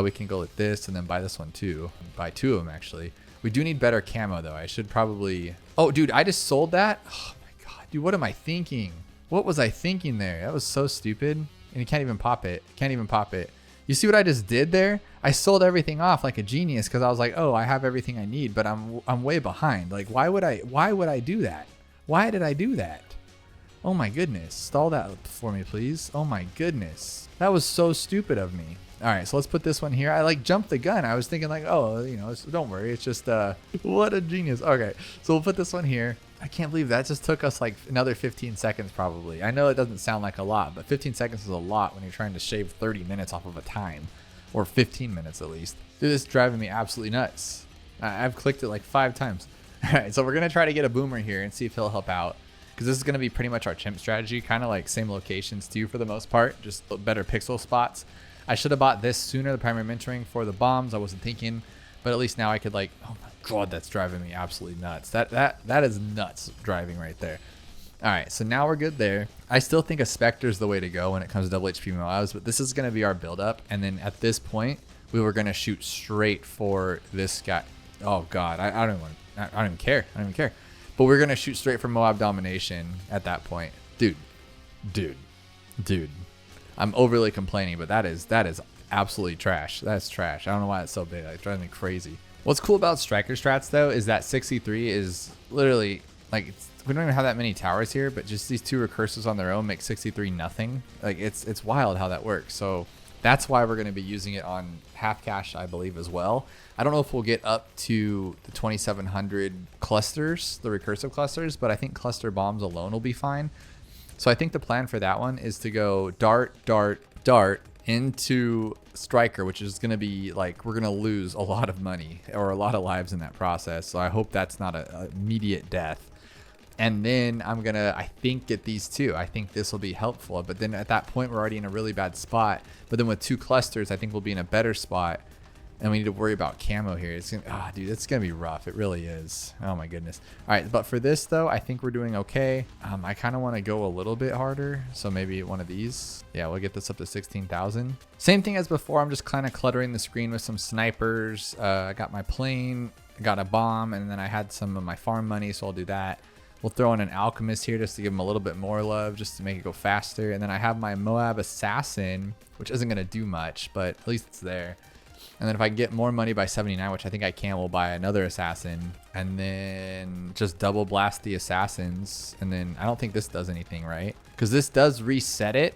We can go with this and then buy this one too. Buy 2 of them actually. We do need better camo though. I should probably. Oh, dude, I just sold that. Oh my God, dude, what am I thinking? What was I thinking there? That was so stupid. And you can't even pop it. Can't even pop it. You see what I just did there? I sold everything off like a genius because I was like, oh, I have everything I need, but I'm way behind. Like, why would I do that? Why did I do that? Oh my goodness. Stall that for me, please. Oh my goodness. That was so stupid of me. All right, so let's put this one here. I like jumped the gun. I was thinking like, oh, you know, don't worry. It's just, what a genius. Okay, so we'll put this one here. I can't believe that just took us like another 15 seconds probably. I know it doesn't sound like a lot, but 15 seconds is a lot when you're trying to shave 30 minutes off of a time, or 15 minutes at least. Dude, this is driving me absolutely nuts. I've clicked it like 5 times. All right, so we're gonna try to get a boomer here and see if he'll help out. because this is going to be pretty much our chimp strategy, kind of like same locations too for the most part, just better pixel spots. I should have bought this sooner, the primary mentoring for the bombs. I wasn't thinking, but at least now I could like, oh my god, that's driving me absolutely nuts. That is nuts driving right there. All right, so now we're good there. I still think a Spectre is the way to go when it comes to double HP moabs, but this is going to be our build-up. And then at this point, we were going to shoot straight for this guy. Oh god, I don't even care. I don't even care. But we're going to shoot straight for Moab domination at that point. Dude. I'm overly complaining, but that is absolutely trash. That's trash. I don't know why it's so big. It drives me crazy. What's cool about striker strats though is that 63 is literally like we don't even have that many towers here, but just these two recursives on their own make 63 nothing. Like it's wild how that works. So that's why we're going to be using it on half cash, I believe, as well. I don't know if we'll get up to the 2700 clusters, the recursive clusters, but I think cluster bombs alone will be fine. So I think the plan for that one is to go dart into striker, which is going to be like we're going to lose a lot of money or a lot of lives in that process. So I hope that's not an immediate death. And then I'm going to, I think, get these two. I think this will be helpful. But then at that point, we're already in a really bad spot. But then with two clusters, I think we'll be in a better spot. And we need to worry about camo here. It's gonna, dude, it's going to be rough. It really is. Oh, my goodness. All right. But for this, though, I think we're doing okay. I kind of want to go a little bit harder. So maybe one of these. Yeah, we'll get this up to 16,000. Same thing as before. I'm just kind of cluttering the screen with some snipers. I got my plane. I got a bomb. And then I had some of my farm money. So I'll do that. We'll throw in an alchemist here just to give him a little bit more love, just to make it go faster. And then I have my Moab assassin, which isn't going to do much, but at least it's there. And then if I get more money by 79, which I think I can, we'll buy another assassin and then just double blast the assassins. And then I don't think this does anything, right? Because this does reset it,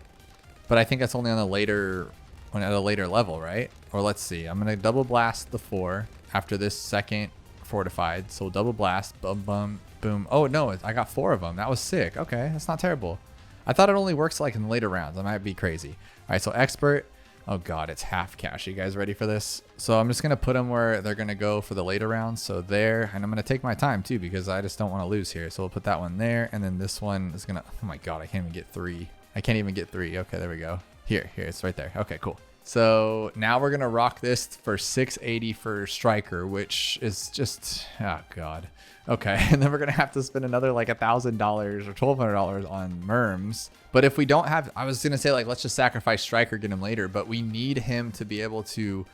but I think that's only on the later, at a later level, right? Or let's see, I'm going to double blast the 4 after this second fortified. So double blast, bum, bum. Boom. Oh, no, I got 4 of them. That was sick. Okay, that's not terrible. I thought it only works like in later rounds. I might be crazy. All right, so expert. Oh, God, it's half cash. You guys ready for this? So I'm just going to put them where they're going to go for the later rounds. So there, and I'm going to take my time, too, because I just don't want to lose here. So we'll put that one there, and then this one is going to... Oh, my God, I can't even get 3. I can't even get 3. Okay, there we go. Here, it's right there. Okay, cool. So now we're going to rock this for 680 for striker, which is just... Oh, God. Okay, and then we're gonna have to spend another like $1,000 or $1,200 on merms. But if we don't have, I was gonna say like let's just sacrifice striker, get him later. But we need him to be able to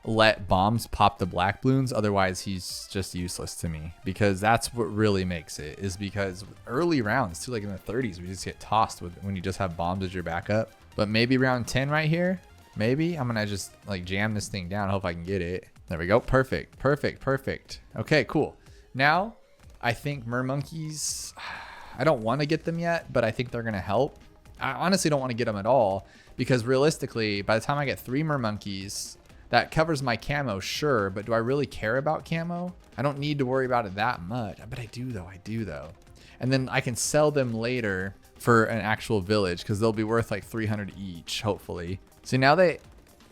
let bombs pop the black balloons. Otherwise, he's just useless to me, because that's what really makes it. Is because early rounds too, like in the 30s, we just get tossed with when you just have bombs as your backup. But maybe round 10 right here. Maybe I'm gonna just like jam this thing down. Hope I can get it. There we go. Perfect. Okay, cool. Now. I think mermonkeys, I don't want to get them yet, but I think they're going to help. I honestly don't want to get them at all, because realistically, by the time I get 3 mermonkeys, that covers my camo, sure, but do I really care about camo? I don't need to worry about it that much, but I do though. And then I can sell them later for an actual village, because they'll be worth like 300 each, hopefully. So now they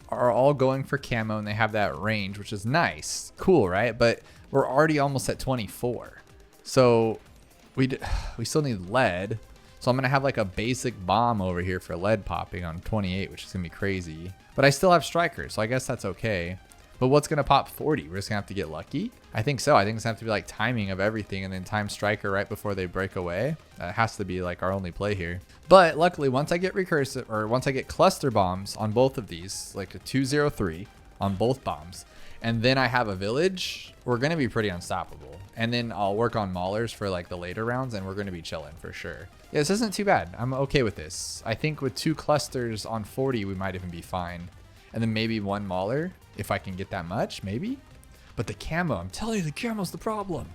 are all going for camo, and they have that range, which is nice. Cool, right? But we're already almost at 24. So we still need lead. So I'm going to have like a basic bomb over here for lead popping on 28, which is going to be crazy. But I still have strikers, so I guess that's okay. But what's going to pop 40? We're just going to have to get lucky? I think so. I think it's going to have to be like timing of everything, and then time striker right before they break away. That has to be like our only play here. But luckily, once I get recursive, or once I get cluster bombs on both of these, like a 203 on both bombs, and then I have a village, we're going to be pretty unstoppable. And then I'll work on maulers for like the later rounds, and we're going to be chilling for sure. Yeah, this isn't too bad. I'm okay with this. I think with 2 clusters on 40, we might even be fine. And then maybe 1 mauler, if I can get that much, maybe. But the camo, I'm telling you, the camo's the problem.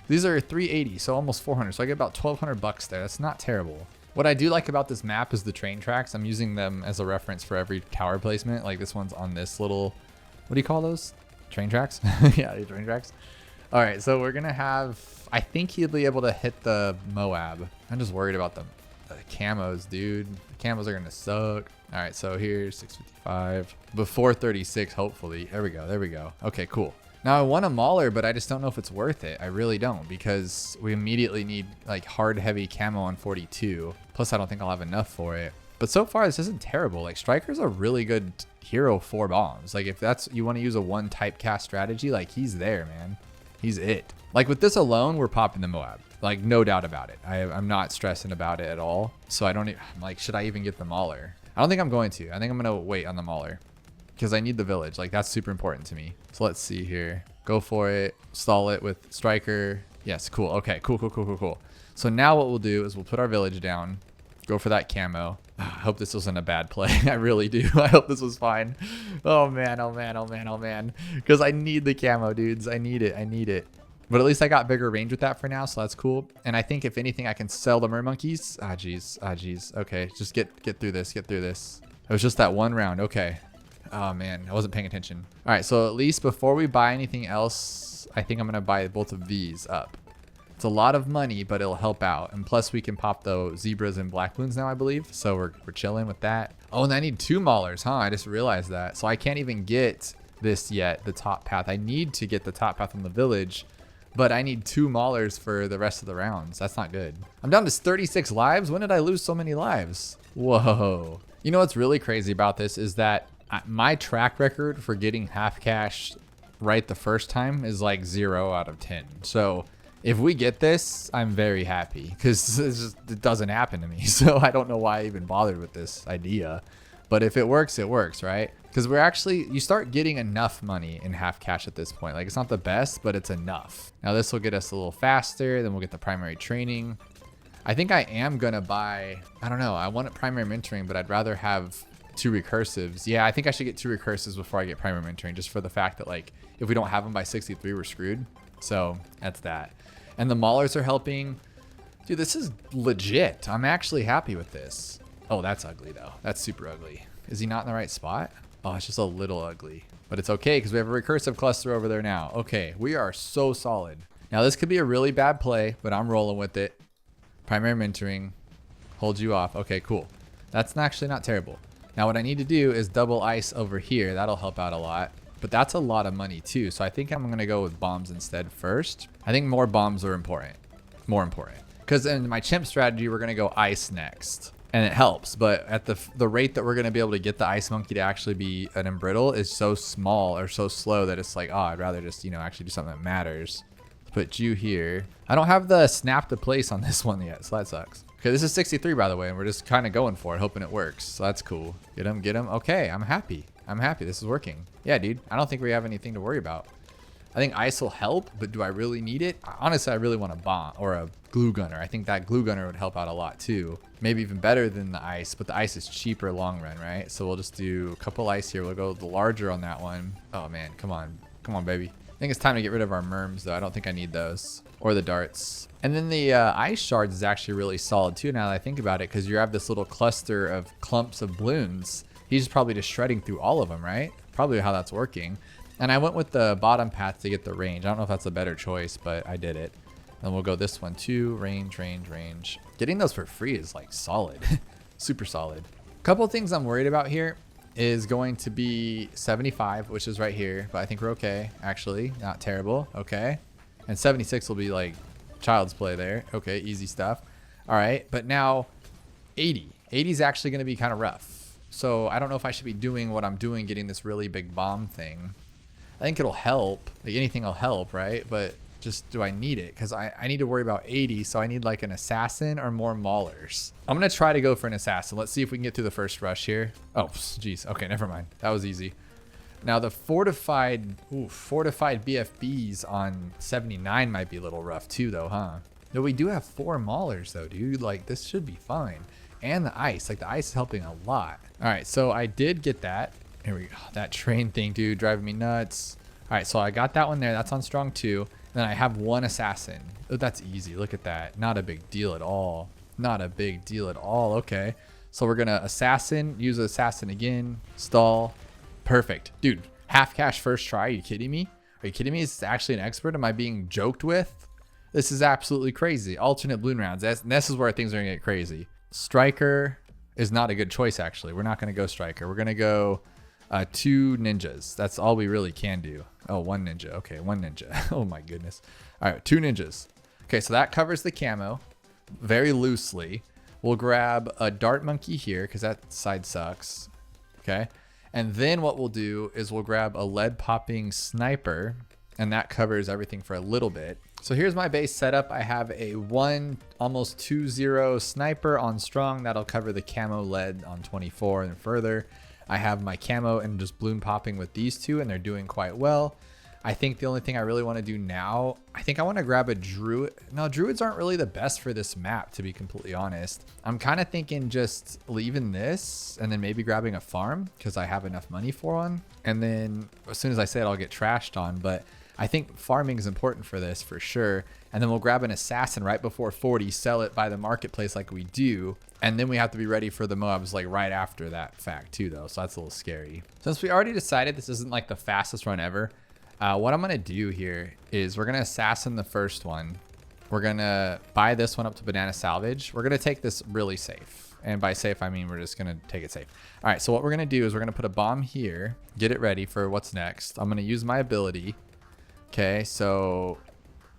These are 380, so almost 400. So I get about 1,200 bucks there. That's not terrible. What I do like about this map is the train tracks. I'm using them as a reference for every tower placement. Like this one's on this little, what do you call those? Train tracks? Yeah, the train tracks. All right, so we're going to have, I think he'll be able to hit the Moab. I'm just worried about the camos, dude. The camos are going to suck. All right, so here's 655. Before 36, hopefully. There we go. Okay, cool. Now I want a Mauler, but I just don't know if it's worth it. I really don't, because we immediately need like hard heavy camo on 42. Plus I don't think I'll have enough for it. But so far this isn't terrible. Like Striker's a really good hero for bombs. Like if that's, you want to use a one typecast strategy, like he's there, man. He's it. Like with this alone, we're popping the Moab. Like no doubt about it. I'm not stressing about it at all. So I don't, I'm like, should I even get the Mauler? I don't think I'm going to. I think I'm going to wait on the Mauler because I need the village. Like that's super important to me. So let's see here. Go for it. Stall it with Striker. Yes, cool. Okay, cool. So now what we'll do is we'll put our village down. Go for that camo. I hope this wasn't a bad play. I really do. I hope this was fine. Oh man. Because I need the camo, dudes. I need it. But at least I got bigger range with that for now, so that's cool. And I think if anything, I can sell the mermonkeys. Ah, jeez. Okay, just get through this. It was just that one round. Okay. Oh man, I wasn't paying attention. All right, so at least before we buy anything else, I think I'm gonna buy both of these up. It's a lot of money, but it'll help out. And plus we can pop the zebras and black balloons now, I believe. So we're chilling with that. Oh, and I need 2 Maulers, huh? I just realized that. So I can't even get this yet, the top path. I need to get the top path from the village, but I need 2 Maulers for the rest of the rounds. That's not good. I'm down to 36 lives. When did I lose so many lives? Whoa. You know what's really crazy about this is that my track record for getting half cash right the first time is like 0 out of 10. So if we get this, I'm very happy because it doesn't happen to me. So I don't know why I even bothered with this idea. But if it works, right? Because you start getting enough money in half cash at this point. Like it's not the best, but it's enough. Now this will get us a little faster. Then we'll get the primary training. I think I am going to buy, I don't know. I want primary mentoring, but I'd rather have 2 recursives. Yeah, I think I should get 2 recursives before I get primary mentoring, just for the fact that like, if we don't have them by 63, we're screwed. So that's that. And the Maulers are helping. Dude, this is legit. I'm actually happy with this. Oh, that's ugly though. That's super ugly. Is he not in the right spot? Oh, it's just a little ugly, but it's okay because we have a recursive cluster over there now. Okay, we are so solid. Now this could be a really bad play, but I'm rolling with it. Primary mentoring, hold you off. Okay, cool. That's actually not terrible. Now what I need to do is double ice over here. That'll help out a lot. But that's a lot of money too. So I think I'm going to go with bombs instead first. I think more bombs are important. More important. Because in my chimp strategy, we're going to go ice next. And it helps. But at the rate that we're going to be able to get the ice monkey to actually be an embrittle is so small or so slow that it's like, oh, I'd rather just, actually do something that matters. Put you here. I don't have the snap to place on this one yet, so that sucks. Okay, this is 63 by the way, and we're just kind of going for it, hoping it works. So that's cool. Get him. Okay, I'm happy. This is working. Yeah, dude, I don't think we have anything to worry about. I think ice will help, but do I really need it? Honestly, I really want a bomb or a glue gunner. I think that glue gunner would help out a lot too. Maybe even better than the ice, but the ice is cheaper long run, right? So we'll just do a couple ice here. We'll go the larger on that one. Oh man, come on, baby. I think it's time to get rid of our merms though. I don't think I need those or the darts. And then the ice shards is actually really solid too now that I think about it, because you have this little cluster of clumps of balloons. He's probably just shredding through all of them, right? Probably how that's working. And I went with the bottom path to get the range. I don't know if that's a better choice, but I did it. Then we'll go this one too. Range. Getting those for free is like solid. Super solid. Couple things I'm worried about here is going to be 75, which is right here, but I think we're okay. Actually, not terrible. Okay. And 76 will be like child's play there. Okay, easy stuff. All right, but now 80. 80 is actually going to be kind of rough. So I don't know if I should be doing what I'm doing, getting this really big bomb thing. I think it'll help. Like anything will help, right? But just do I need it? Because I need to worry about 80, so I need like an assassin or more maulers. I'm going to try to go for an assassin. Let's see if we can get through the first rush here. Oh, geez. Okay, never mind. That was easy. Now the fortified BFBs on 79 might be a little rough too though, huh? No, we do have 4 maulers though, dude. Like this should be fine. And the ice, like the ice is helping a lot. All right, so I did get that. Here we go. That train thing, dude, driving me nuts. All right, so I got that one there. That's on strong 2. Then I have 1 assassin. Oh, that's easy. Look at that. Not a big deal at all. Not a big deal at all. Okay. So we're going to assassin, use assassin again, stall. Perfect. Dude, half cash first try. Are you kidding me? Are you kidding me? Is this actually an expert? Am I being joked with? This is absolutely crazy. Alternate balloon rounds. This is where things are going to get crazy. Striker is not a good choice, actually. We're not going to go striker. We're going to go 2 ninjas. That's all we really can do. Oh, 1 ninja. Okay, 1 ninja. Oh my goodness. All right, 2 ninjas. Okay, so that covers the camo very loosely. We'll grab a dart monkey here because that side sucks. Okay, and then what we'll do is we'll grab a lead popping sniper, and that covers everything for a little bit. So here's my base setup. I have a 1 almost 2-0 sniper on strong. That'll cover the camo lead on 24 and further. I have my camo and just bloon popping with these 2, and they're doing quite well. I think the only thing I really want to do now, I think I want to grab a druid. No, druids aren't really the best for this map, to be completely honest. I'm kind of thinking just leaving this and then maybe grabbing a farm because I have enough money for one. And then as soon as I say it, I'll get trashed on. But I think farming is important for this for sure. And then we'll grab an assassin right before 40, sell it by the marketplace like we do. And then we have to be ready for the moabs like right after that fact too, though. So that's a little scary. Since we already decided this isn't like the fastest run ever, what I'm going to do here is we're going to assassin the first one. We're going to buy this one up to banana salvage. We're going to take this really safe. And by safe, I mean we're just going to take it safe. All right, so what we're going to do is we're going to put a bomb here, get it ready for what's next. I'm going to use my ability. Okay, so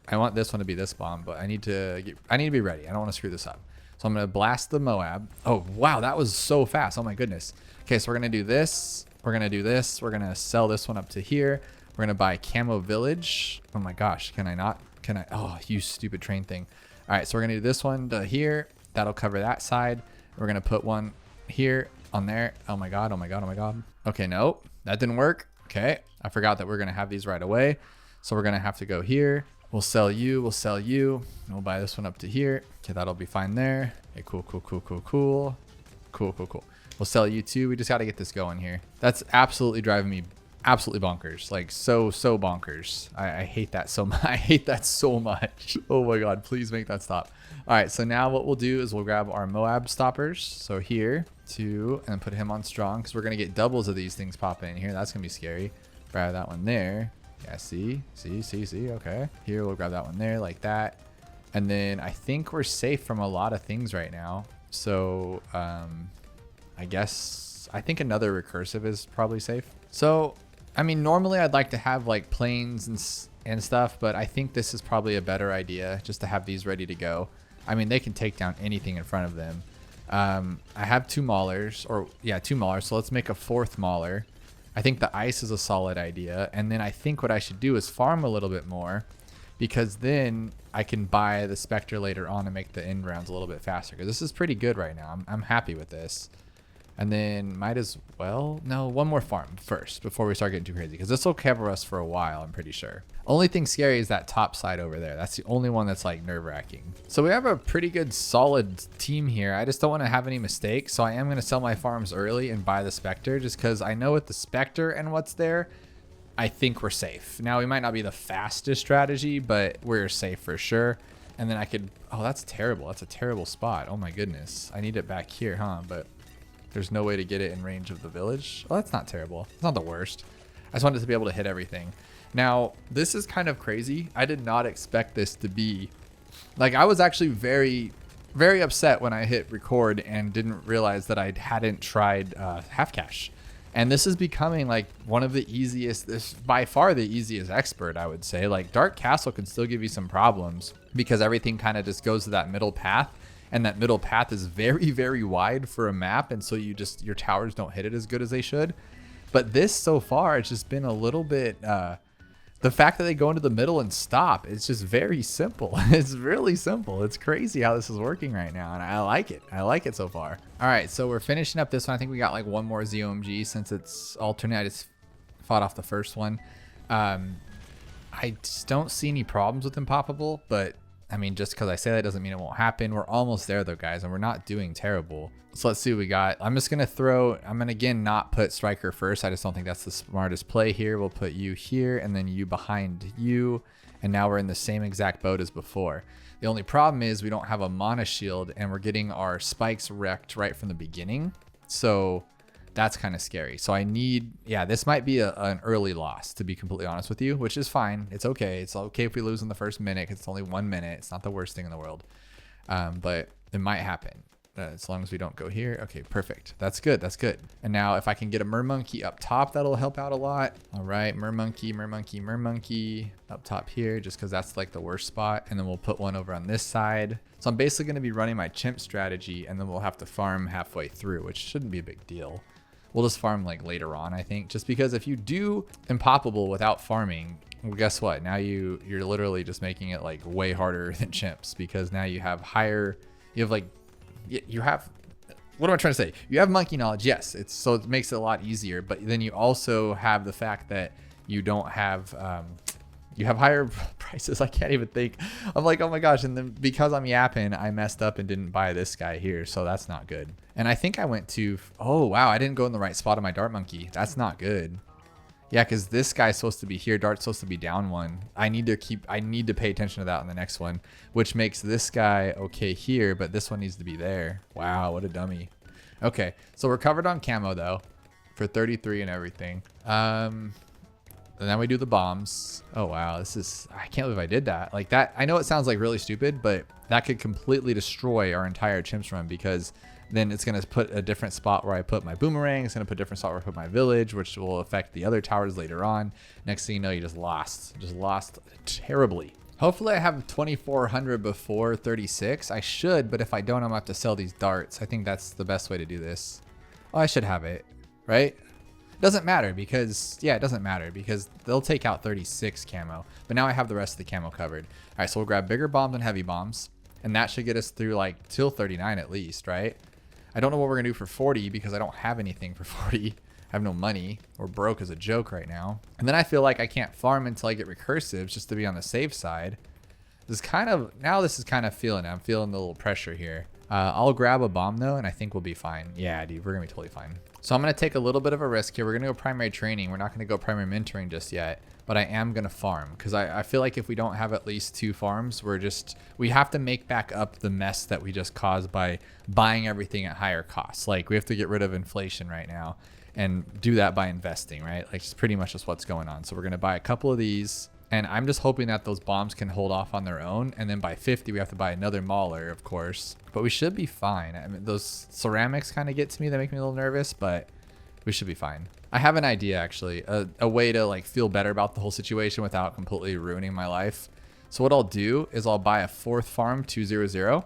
I want this one to be this bomb, but I need to be ready. I don't want to screw this up. So I'm going to blast the Moab. Oh, wow, that was so fast. Oh my goodness. Okay, so we're going to do this. We're going to do this. We're going to sell this one up to here. We're going to buy Camo Village. Oh my gosh, can I not? Can I? Oh, you stupid train thing. All right, so we're going to do this one to here. That'll cover that side. We're going to put one here on there. Oh my God, oh my God, oh my God. Okay, nope, that didn't work. Okay, I forgot that we're going to have these right away. So we're going to have to go here. We'll sell you, we'll sell you. And we'll buy this one up to here. Okay, that'll be fine there. Okay, cool, cool, cool, cool, cool. Cool, cool, cool. We'll sell you too. We just got to get this going here. That's absolutely driving me absolutely bonkers. Like so bonkers. I hate that so much. I hate that so much. Oh my God, please make that stop. All right, so now what we'll do is we'll grab our Moab stoppers. So here, 2, and then put him on strong because we're going to get doubles of these things popping in here. That's going to be scary. Grab that one there. Yeah, see. Okay. Here, we'll grab that one there like that. And then I think we're safe from a lot of things right now. So I think another recursive is probably safe. So, I mean, normally I'd like to have like planes and stuff, but I think this is probably a better idea just to have these ready to go. I mean, they can take down anything in front of them. I have 2 maulers, or yeah, 2 maulers. So let's make a 4th mauler. I think the ice is a solid idea. And then I think what I should do is farm a little bit more, because then I can buy the Spectre later on and make the end rounds a little bit faster. Because this is pretty good right now. I'm happy with this. And then might as well, no, one more farm first before we start getting too crazy, because this will cover us for a while, I'm pretty sure. Only thing scary is that top side over there. That's the only one that's like nerve-wracking. So we have a pretty good solid team here. I just don't want to have any mistakes. So I am going to sell my farms early and buy the Spectre, just because I know with the Spectre and what's there, I think we're safe. Now we might not be the fastest strategy, but we're safe for sure. And then I could, oh, that's terrible. That's a terrible spot. Oh my goodness. I need it back here, huh? But there's no way to get it in range of the village. Oh, that's not terrible. It's not the worst. I just wanted to be able to hit everything. Now, this is kind of crazy. I did not expect this to be... Like, I was actually very, very upset when I hit record and didn't realize that I hadn't tried half cash. And this is becoming like one of the easiest, this by far the easiest expert, I would say. Like, Dark Castle can still give you some problems because everything kind of just goes to that middle path. And that middle path is very, very wide for a map. And so your towers don't hit it as good as they should. But this so far, it's just been a little bit, the fact that they go into the middle and stop, it's just very simple. It's really simple. It's crazy how this is working right now. And I like it. I like it so far. All right, so we're finishing up this one. I think we got like one more ZOMG since it's alternate. I just fought off the first one. I just don't see any problems with Impopable, but I mean, just because I say that doesn't mean it won't happen. We're almost there though, guys, and we're not doing terrible. So let's see what we got. I'm going to again not put Striker first. I just don't think that's the smartest play here. We'll put you here and then you behind you. And now we're in the same exact boat as before. The only problem is we don't have a mana shield and we're getting our spikes wrecked right from the beginning. So that's kind of scary. So I need, yeah, this might be an early loss, to be completely honest with you, which is fine. It's okay. It's okay if we lose in the first minute, because it's only 1 minute. It's not the worst thing in the world. But it might happen. as long as we don't go here. Okay, perfect. That's good. That's good. And now if I can get a mermonkey up top, that'll help out a lot. All right, mermonkey up top here, just because that's like the worst spot. And then we'll put one over on this side. So I'm basically going to be running my chimp strategy, and then we'll have to farm halfway through, which shouldn't be a big deal. We'll just farm like later on, I think, just because if you do Impoppable without farming, well, guess what? Now you're literally just making it like way harder than chimps, because now you have what am I trying to say? You have monkey knowledge, yes. So it makes it a lot easier, but then you also have the fact that you don't have, you have higher prices. I can't even think. I'm like, oh my gosh. And then because I'm yapping, I messed up and didn't buy this guy here. So that's not good. And I think I went to, oh wow, I didn't go in the right spot on my dart monkey. That's not good. Yeah, because this guy's supposed to be here. Dart's supposed to be down one. I need to pay attention to that on the next one, which makes this guy okay here, but this one needs to be there. Wow, what a dummy. Okay, so we're covered on camo though for 33 and everything. And then we do the bombs. Oh wow, I can't believe I did that. Like that, I know it sounds like really stupid, but that could completely destroy our entire chimps run, because then it's going to put a different spot where I put my boomerang. It's going to put a different spot where I put my village, which will affect the other towers later on. Next thing you know, you just lost terribly. Hopefully I have 2,400 before 36. I should, but if I don't, I'm going to have to sell these darts. I think that's the best way to do this. Oh, I should have it, right? Doesn't matter because, yeah, it doesn't matter because they'll take out 36 camo. But now I have the rest of the camo covered. All right, so we'll grab bigger bombs and heavy bombs. And that should get us through like till 39 at least, right? I don't know what we're gonna do for 40 because I don't have anything for 40. I have no money. We're broke as a joke right now. And then I feel like I can't farm until I get recursives just to be on the safe side. This is kind of feeling it. I'm feeling the little pressure here. I'll grab a bomb though, and I think we'll be fine. Yeah, dude, we're gonna be totally fine. So I'm gonna take a little bit of a risk here. We're gonna go primary training. We're not gonna go primary mentoring just yet, but I am gonna farm because I feel like if we don't have at least 2 farms, we have to make back up the mess that we just caused by buying everything at higher costs. Like we have to get rid of inflation right now and do that by investing, right? Like it's pretty much just what's going on. So we're gonna buy a couple of these. And I'm just hoping that those bombs can hold off on their own. And then by 50, we have to buy another mauler, of course. But we should be fine. I mean, those ceramics kind of get to me. They make me a little nervous, but we should be fine. I have an idea, actually. A way to like feel better about the whole situation without completely ruining my life. So what I'll do is I'll buy a 4th farm, 200.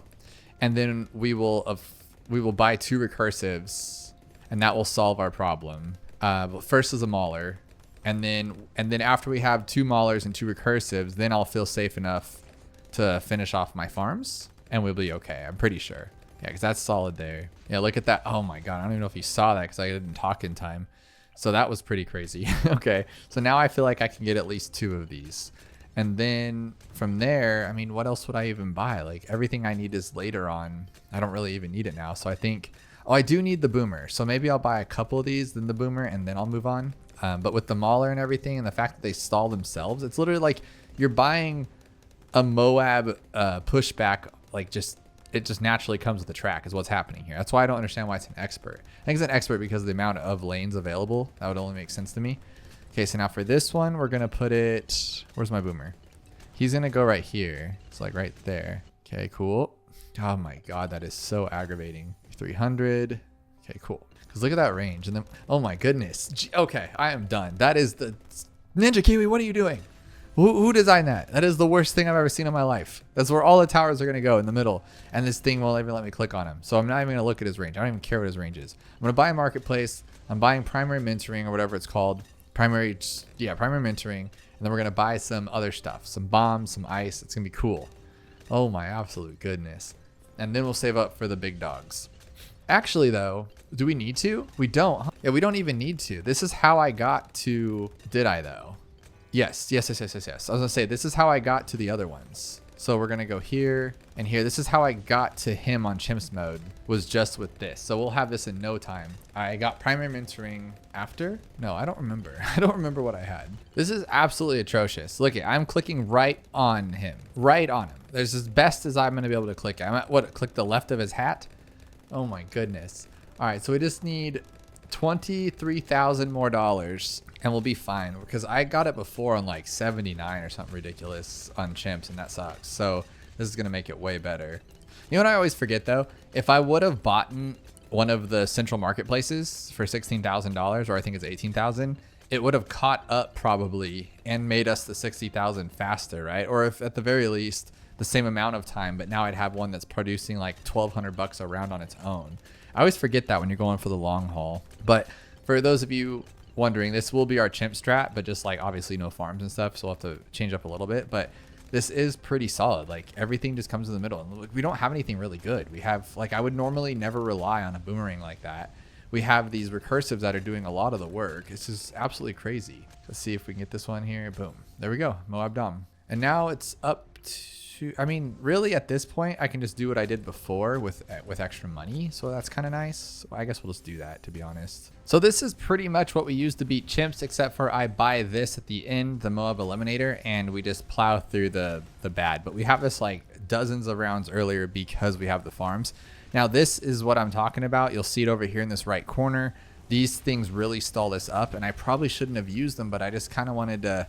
And then we will buy 2 recursives. And that will solve our problem. But first is a mauler. And then after we have 2 maulers and 2 recursives, then I'll feel safe enough to finish off my farms and we'll be okay. I'm pretty sure. Yeah, because that's solid there. Yeah, look at that. Oh my God. I don't even know if you saw that because I didn't talk in time. So that was pretty crazy. Okay. So now I feel like I can get at least 2 of these. And then from there, I mean, what else would I even buy? Like everything I need is later on. I don't really even need it now. So I think, oh, I do need the boomer. So maybe I'll buy a couple of these, then the boomer, and then I'll move on. But with the mauler and everything and the fact that they stall themselves, it's literally like you're buying a Moab pushback. Like it just naturally comes with the track is what's happening here. That's why I don't understand why it's an expert. I think it's an expert because of the amount of lanes available. That would only make sense to me. Okay, so now for this one, we're going to put it, where's my boomer? He's going to go right here. It's like right there. Okay, cool. Oh my God, that is so aggravating. 300. Okay, cool. Because look at that range. And then, oh my goodness. Okay, I am done. That is the Ninja Kiwi. What are you doing? Who designed that? That is the worst thing I've ever seen in my life. That's where all the towers are going to go in the middle. And this thing won't even let me click on him. So I'm not even going to look at his range. I don't even care what his range is. I'm going to buy a marketplace. I'm buying primary mentoring or whatever it's called. Primary mentoring. And then we're going to buy some other stuff. Some bombs, some ice. It's going to be cool. Oh my absolute goodness. And then we'll save up for the big dogs. Actually, though, do we need to? We don't. Yeah, we don't even need to. This is how I got to... Did I, though? Yes. I was going to say, this is how I got to the other ones. So we're going to go here and here. This is how I got to him on chimps mode, was just with this. So we'll have this in no time. I got primary mentoring after? No, I don't remember. I don't remember what I had. This is absolutely atrocious. Look, I'm clicking right on him. Right on him. There's as best as I'm going to be able to click. I'm at, click the left of his hat? Oh my goodness. All right, so we just need $23,000 more and we'll be fine because I got it before on like 79 or something ridiculous on chimps and that sucks. So this is gonna make it way better. You know what I always forget though? If I would have bought one of the central marketplaces for $16,000, or I think it's 18,000, it would have caught up probably and made us the 60,000 faster, right? Or if at the very least the same amount of time, but now I'd have one that's producing like 1,200 bucks a round on its own. I always forget that when you're going for the long haul. But for those of you wondering, this will be our chimp strat, but just like obviously no farms and stuff, so we'll have to change up a little bit. But this is pretty solid. Like everything just comes in the middle, and we don't have anything really good. We have, like, I would normally never rely on a boomerang like that. We have these recursives that are doing a lot of the work. It's just absolutely crazy. Let's see if we can get this one here. Boom, there we go, Moab Dom. And now it's up to, I mean, really at this point I can just do what I did before with extra money, so that's kind of nice. I guess we'll just do that, to be honest. So this is pretty much what we use to beat chimps, except for I buy this at the end, the Moab Eliminator, and we just plow through the bad. But we have this like dozens of rounds earlier because we have the farms. Now this is what I'm talking about. You'll see it over here in this right corner. These things really stall this up, and I probably shouldn't have used them, but I just kind of wanted to,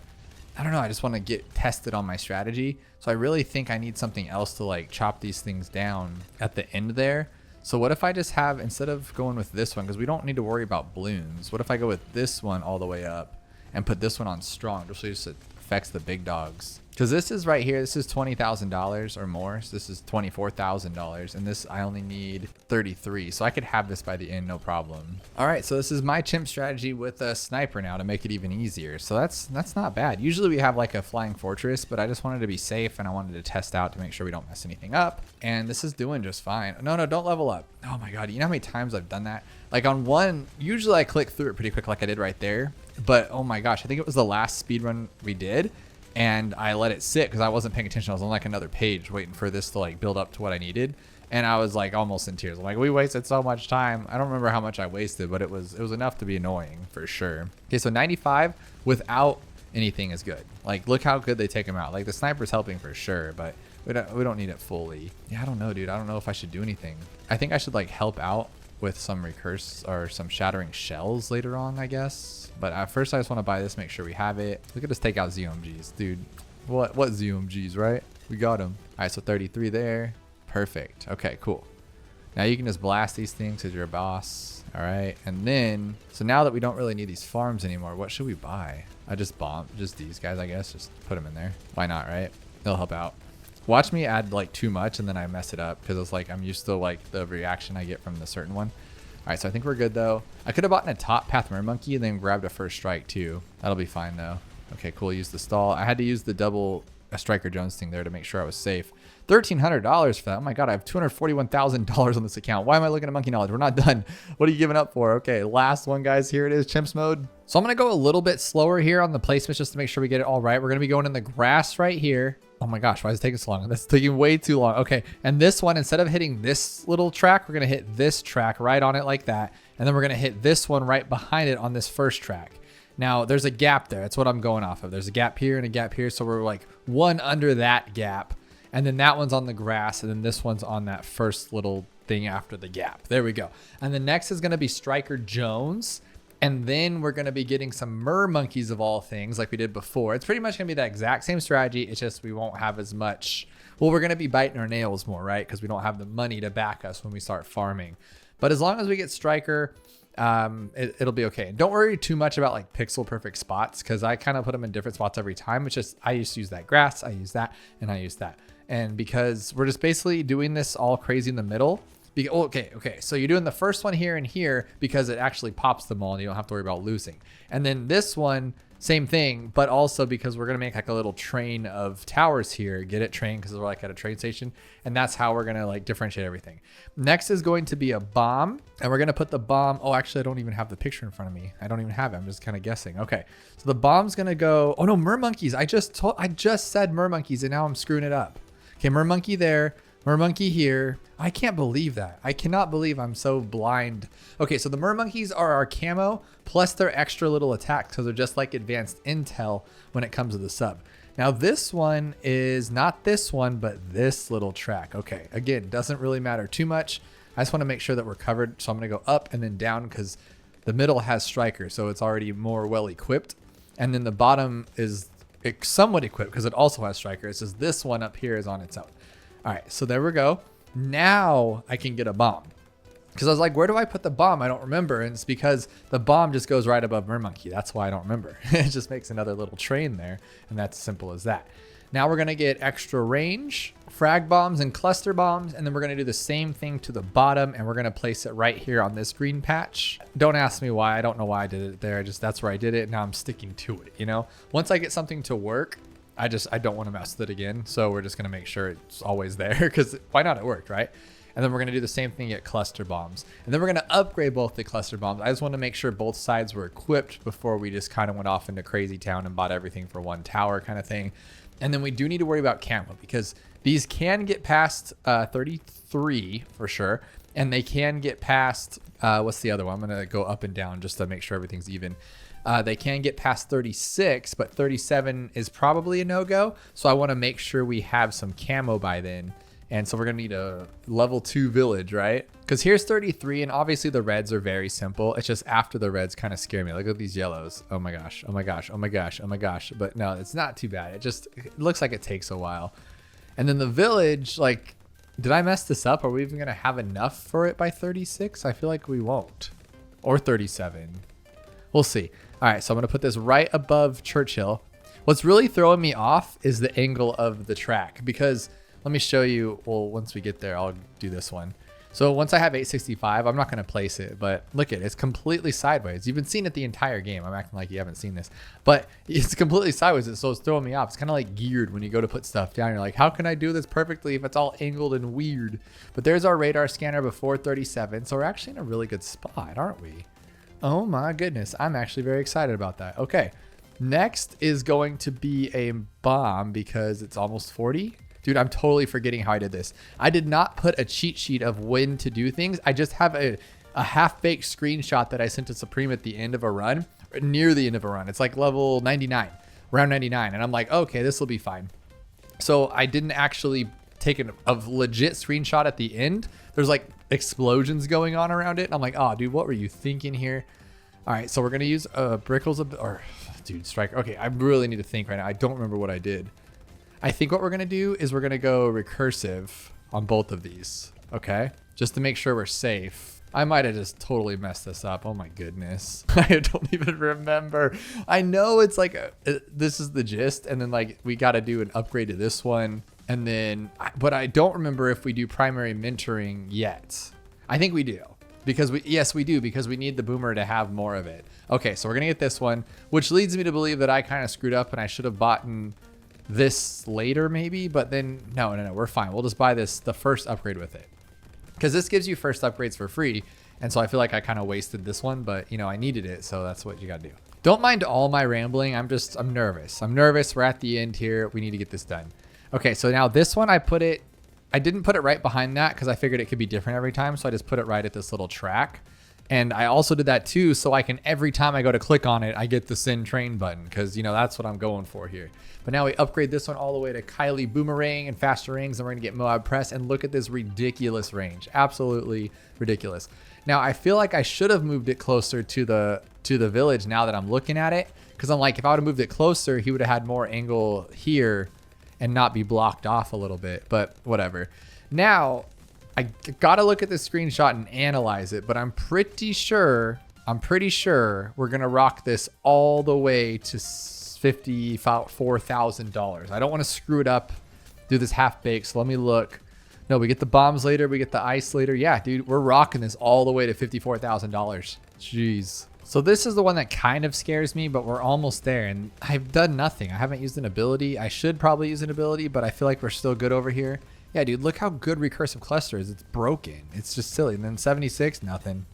I don't know, I just want to get tested on my strategy. So I really think I need something else to like chop these things down at the end there. So what if I just have, instead of going with this one, because we don't need to worry about balloons, what if I go with this one all the way up and put this one on strong, just so it affects the big dogs? Because this is right here, this is $20,000 or more. So this is $24,000, and this I only need 33. So I could have this by the end, no problem. All right, so this is my chimp strategy with a sniper now to make it even easier. So that's not bad. Usually we have like a flying fortress, but I just wanted to be safe and I wanted to test out to make sure we don't mess anything up. And this is doing just fine. No, don't level up. Oh my God, you know how many times I've done that? Like on one, usually I click through it pretty quick like I did right there. But oh my gosh, I think it was the last speed run we did, and I let it sit because I wasn't paying attention. I was on like another page waiting for this to like build up to what I needed, and I was like almost in tears. I'm like, we wasted so much time. I don't remember how much I wasted, but it was enough to be annoying for sure. Okay, so 95 without anything is good. Like look how good they take them out. Like the sniper's helping for sure, but we don't need it fully. Yeah, I don't know, dude. I don't know if I should do anything. I think I should like help out with some recurse or some shattering shells later on, I guess. But at first I just want to buy this, make sure we have it. Look at us take out ZOMGs, dude. What ZOMGs, right? We got them. All right, so 33 there. Perfect. Okay, cool. Now you can just blast these things because you're a boss. All right, and then, so now that we don't really need these farms anymore, what should we buy? I just bomb, just these guys, I guess. Just put them in there. Why not, right? They'll help out. Watch me add like too much and then I mess it up because it's like I'm used to like the reaction I get from the certain one. All right, so I think we're good though. I could have bought a top path monkey and then grabbed a first strike too. That'll be fine though. Okay, cool. Use the stall. I had to use the double Striker Jones thing there to make sure I was safe. $1,300 for that. Oh my God, I have $241,000 on this account. Why am I looking at monkey knowledge? We're not done. What are you giving up for? Okay, last one, guys. Here it is, chimps mode. So I'm gonna go a little bit slower here on the placements just to make sure we get it all right. We're gonna be going in the grass right here. Oh my gosh, why is it taking so long? That's taking way too long. Okay, and this one, instead of hitting this little track, we're gonna hit this track right on it like that. And then we're gonna hit this one right behind it on this first track. Now, there's a gap there. That's what I'm going off of. There's a gap here and a gap here. So we're like one under that gap. And then that one's on the grass. And then this one's on that first little thing after the gap. There we go. And the next is gonna be Striker Jones. And then we're going to be getting some monkeys of all things like we did before. It's pretty much going to be the exact same strategy. It's just we won't have as much. Well, we're going to be biting our nails more, right? Because we don't have the money to back us when we start farming. But as long as we get Striker, it'll be okay. And don't worry too much about like pixel perfect spots because I kind of put them in different spots every time. It's just I used to use that grass, I use that, and I use that. And because we're just basically doing this all crazy in the middle. Okay. So you're doing the first one here and here because it actually pops them all and you don't have to worry about losing. And then this one, same thing, but also because we're going to make like a little train of towers here. Get it trained because we're like at a train station. And that's how we're going to like differentiate everything. Next is going to be a bomb. And we're going to put the bomb. Oh, actually, I don't even have the picture in front of me. I don't even have it. I'm just kind of guessing. Okay. So the bomb's going to go. Oh no, monkeys. I just said monkeys and now I'm screwing it up. Okay. Monkey there. Monkey here. I can't believe that. I cannot believe I'm so blind. Okay, so the monkeys are our camo plus their extra little attacks because they're just like advanced intel when it comes to the sub. Now this one is not this one, but this little track. Okay, again, doesn't really matter too much. I just want to make sure that we're covered. So I'm going to go up and then down because the middle has Striker, so it's already more well equipped. And then the bottom is somewhat equipped because it also has Striker. It's just this one up here is on its own. All right, so there we go. Now I can get a bomb. Because I was like, where do I put the bomb? I don't remember. And it's because the bomb just goes right above Mermonkey. That's why I don't remember. It just makes another little train there. And that's simple as that. Now we're going to get extra range, frag bombs, and cluster bombs. And then we're going to do the same thing to the bottom. And we're going to place it right here on this green patch. Don't ask me why. I don't know why I did it there. That's where I did it. Now I'm sticking to it, you know? Once I get something to work, I don't want to mess with it again. So we're just going to make sure it's always there. Because why not? It worked, right? And then we're going to do the same thing at cluster bombs. And then we're going to upgrade both the cluster bombs. I just want to make sure both sides were equipped before we just kind of went off into crazy town and bought everything for one tower kind of thing. And then we do need to worry about camo because these can get past 33 for sure. And they can get past, what's the other one? I'm going to go up and down just to make sure everything's even. They can get past 36, but 37 is probably a no-go. So I want to make sure we have some camo by then. And so we're going to need a level 2 village, right? Because here's 33, and obviously the reds are very simple. It's just after the reds kind of scare me. Look at these yellows. Oh my gosh, oh my gosh, oh my gosh, oh my gosh. But no, it's not too bad. It looks like it takes a while. And then the village, like, did I mess this up? Are we even going to have enough for it by 36? I feel like we won't. Or 37. We'll see. All right, so I'm going to put this right above Churchill. What's really throwing me off is the angle of the track because... Let me show you. Well, once we get there, I'll do this one. So once I have 865, I'm not going to place it, but look at it. It's completely sideways. You've been seeing it the entire game. I'm acting like you haven't seen this, but it's completely sideways. So it's throwing me off. It's kind of like geared when you go to put stuff down. You're like, how can I do this perfectly if it's all angled and weird? But there's our radar scanner before 37. So we're actually in a really good spot, aren't we? Oh my goodness. I'm actually very excited about that. Okay. Next is going to be a bomb because it's almost 40. Dude, I'm totally forgetting how I did this. I did not put a cheat sheet of when to do things. I just have a half-baked screenshot that I sent to Supreme at the end of a run, or near the end of a run. It's like level 99, round 99. And I'm like, okay, this will be fine. So I didn't actually take a legit screenshot at the end. There's like explosions going on around it. And I'm like, oh, dude, what were you thinking here? All right, so we're going to use Brickle's, or dude, Striker. Okay, I really need to think right now. I don't remember what I did. I think what we're going to do is we're going to go recursive on both of these, okay? Just to make sure we're safe. I might have just totally messed this up. Oh my goodness. I don't even remember. I know it's like, this is the gist. And then like we got to do an upgrade to this one. And then, but I don't remember if we do primary mentoring yet. I think we do. Because yes, we do, because we need the boomer to have more of it. Okay, so we're going to get this one, which leads me to believe that I kind of screwed up and I should have bought this later maybe, but then no, we're fine. We'll just buy the first upgrade with it because this gives you first upgrades for free. And so I feel like I kind of wasted this one, but you know, I needed it. So that's what you got to do. Don't mind all my rambling. I'm nervous. We're at the end here. We need to get this done. Okay. So now this one, I didn't put it right behind that because I figured it could be different every time. So I just put it right at this little track. And I also did that too, so I can, every time I go to click on it, I get the send train button because, you know, that's what I'm going for here. But now we upgrade this one all the way to Kylie Boomerang and faster rings, and we're going to get Moab Press. And look at this ridiculous range. Absolutely ridiculous. Now, I feel like I should have moved it closer to the village now that I'm looking at it. Because I'm like, if I would have moved it closer, he would have had more angle here and not be blocked off a little bit. But whatever. Now, I gotta look at this screenshot and analyze it, but I'm pretty sure we're gonna rock this all the way to $54,000. I don't want to screw it up, do this half baked. So let me look. No, we get the bombs later, we get the ice later. Yeah, dude, we're rocking this all the way to $54,000. Jeez. So this is the one that kind of scares me, but we're almost there, and I've done nothing. I haven't used an ability. I should probably use an ability, but I feel like we're still good over here. Yeah, dude, look how good recursive cluster is. It's broken. It's just silly. And then 76, nothing.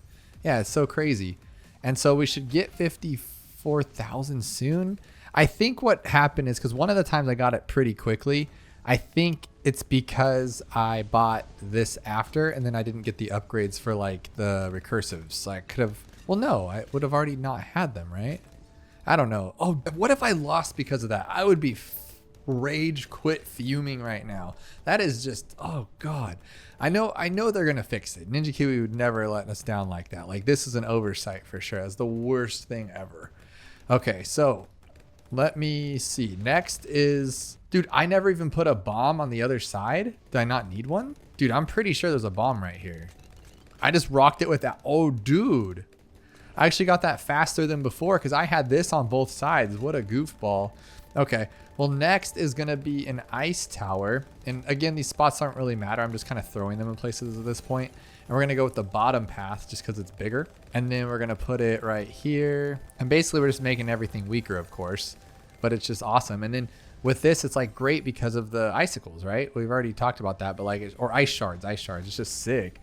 Yeah, it's so crazy. And so we should get 54,000 soon. I think what happened is because one of the times I got it pretty quickly, I think it's because I bought this after and then I didn't get the upgrades for like the recursives. I could have, well, no, I would have already not had them, right? I don't know. Oh, what if I lost because of that? I would be rage quit fuming right now. That is just, oh god. I know they're gonna fix it. Ninja Kiwi would never let us down like that. Like, this is an oversight for sure. It's the worst thing ever. Okay, so let me see. Next is, dude, I never even put a bomb on the other side. Did I not need one? Dude, I'm pretty sure there's a bomb right here. I just rocked it with that. Oh, dude. I actually got that faster than before because I had this on both sides. What a goofball. Okay, well, next is going to be an ice tower. And again, these spots don't really matter. I'm just kind of throwing them in places at this point. And we're going to go with the bottom path just because it's bigger. And then we're going to put it right here. And basically, we're just making everything weaker, of course. But it's just awesome. And then with this, it's like great because of the icicles, right? We've already talked about that, but like, or ice shards. It's just sick.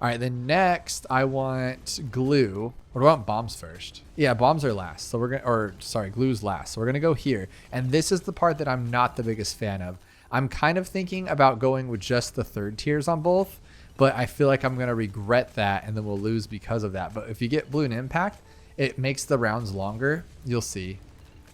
All right, then next I want glue. Or do I want bombs first? Yeah, bombs are last. So we're gonna, or sorry, glue's last. So we're gonna go here. And this is the part that I'm not the biggest fan of. I'm kind of thinking about going with just the third tiers on both, but I feel like I'm gonna regret that and then we'll lose because of that. But if you get Bloon impact, it makes the rounds longer. You'll see.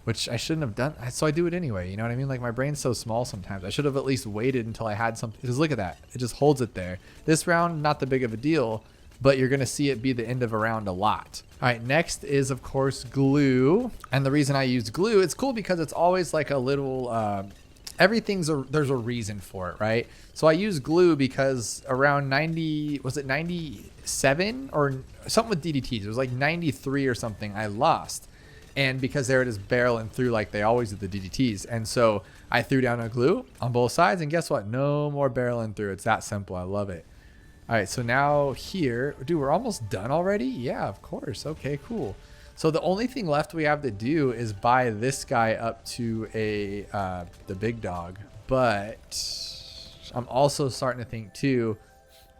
Which I shouldn't have done. So I do it anyway. You know what I mean? Like my brain's so small sometimes. I should have at least waited until I had something. Because look at that. It just holds it there. This round, not the big of a deal, but you're going to see it be the end of a round a lot. All right, next is, of course, glue. And the reason I use glue, it's cool because it's always like a little, there's a reason for it, right? So I use glue because around 90, was it 97 or something with DDTs? It was like 93 or something I lost. And because they were just barreling through like they always do the DDTs. And so I threw down a glue on both sides and guess what? No more barreling through. It's that simple. I love it. All right, so now here, dude, we're almost done already? Yeah, of course. Okay, cool. So the only thing left we have to do is buy this guy up to the big dog. But I'm also starting to think too,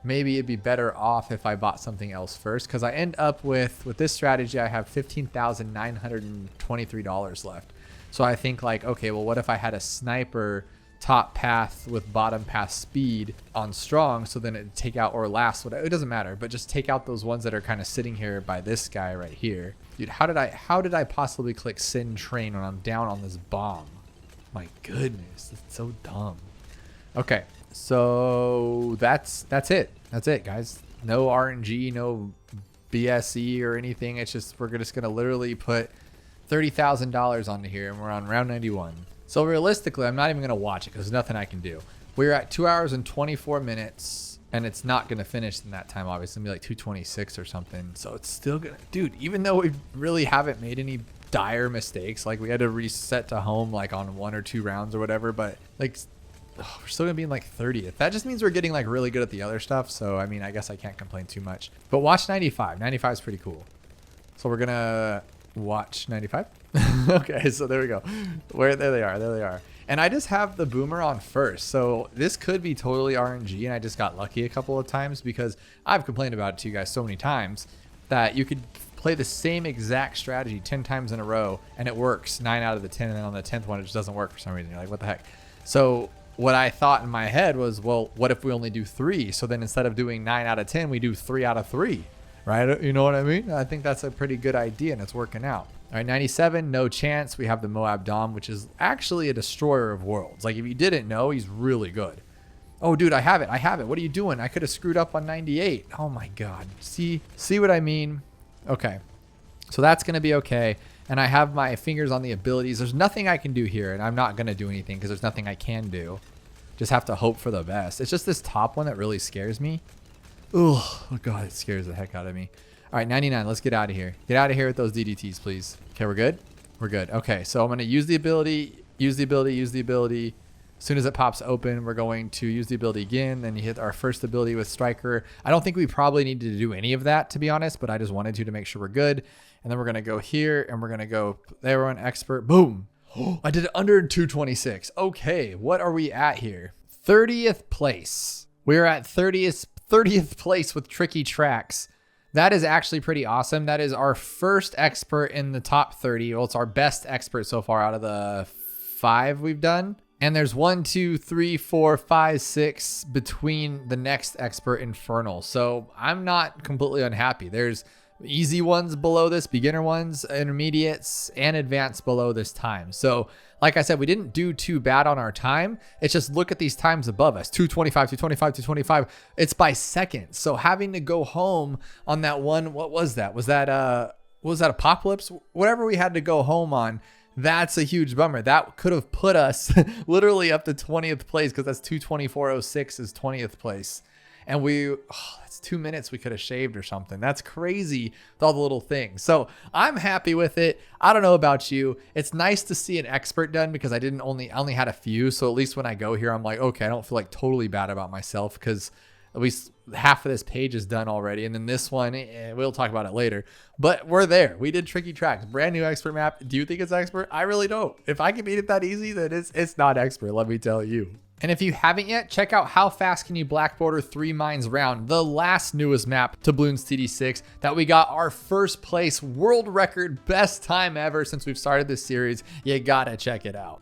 maybe it'd be better off if I bought something else first because I end up with this strategy, I have $15,923 left. So I think like, okay, well, what if I had a sniper top path with bottom path speed on strong, so then it'd take out or last, it doesn't matter, but just take out those ones that are kind of sitting here by this guy right here. Dude, how did I possibly click send train when I'm down on this bomb? My goodness, it's so dumb. Okay, so that's it. That's it, guys. No RNG, no BSE or anything. It's just, we're just gonna literally put $30,000 onto here and we're on round 91. So realistically, I'm not even gonna watch it because there's nothing I can do. We're at 2 hours and 24 minutes and it's not gonna finish in that time. Obviously, it's gonna be like 2:26 or something. So it's still gonna, dude, even though we really haven't made any dire mistakes, like we had to reset to home like on 1 or 2 rounds or whatever, but like, we're still gonna be in like 30th. That just means we're getting like really good at the other stuff. So I mean, I guess I can't complain too much. But watch 95. 95 is pretty cool. So we're gonna watch 95. Okay, so there we go. There they are. And I just have the boomer on first. So this could be totally RNG, and I just got lucky a couple of times because I've complained about it to you guys so many times that you could play the same exact strategy 10 times in a row and it works 9 out of the 10, and then on the 10th one it just doesn't work for some reason. You're like, what the heck? So what I thought in my head was, well, what if we only do 3? So then instead of doing 9 out of 10, we do 3 out of 3, right? You know what I mean? I think that's a pretty good idea and it's working out. All right, 97, no chance. We have the Moab Dom, which is actually a destroyer of worlds. Like if you didn't know, he's really good. Oh, dude, I have it. What are you doing? I could have screwed up on 98. Oh my God. See what I mean? Okay. So that's going to be okay. And I have my fingers on the abilities. There's nothing I can do here, and I'm not going to do anything because there's nothing I can do. Just have to hope for the best. It's just this top one that really scares me. Oh God, it scares the heck out of me. All right, 99, let's get out of here. Get out of here with those DDTs, please. Okay, we're good? We're good. Okay, so I'm going to use the ability. As soon as it pops open, we're going to use the ability again. Then you hit our first ability with Striker. I don't think we probably need to do any of that, to be honest, but I just wanted to make sure we're good. And then we're going to go here and we're going to go, there we're on expert. Boom. I did it under 226. Okay, what are we at here? 30th place. We're at 30th place with tricky tracks. That is actually pretty awesome. That is our first expert in the top 30. Well, it's our best expert so far out of the 5 we've done. And there's 1, 2, 3, 4, 5, 6 between the next expert, Infernal. So I'm not completely unhappy. There's easy ones below this, beginner ones, intermediates, and advanced below this time. So like I said, we didn't do too bad on our time. It's just look at these times above us, 225, 225, 225. It's by seconds. So having to go home on that one, what was that? Was that Apopalypse? Whatever we had to go home on, That's a huge bummer. That could have put us literally up to 20th place, because that's 224.06 is 20th place. And that's 2 minutes we could have shaved or something. That's crazy with all the little things. So I'm happy with it. I don't know about you. It's nice to see an expert done, because I only had a few. So at least when I go here, I'm like, okay, I don't feel like totally bad about myself, because at least half of this page is done already. And then this one, we'll talk about it later, but we're there. We did tricky tracks, brand new expert map. Do you think it's expert? I really don't. If I can beat it that easy, then it's not expert, let me tell you. And if you haven't yet, check out How Fast Can You Black Border 3 Mines Round, the last newest map to Bloons TD6 that we got our first place world record, best time ever since we've started this series. You gotta check it out.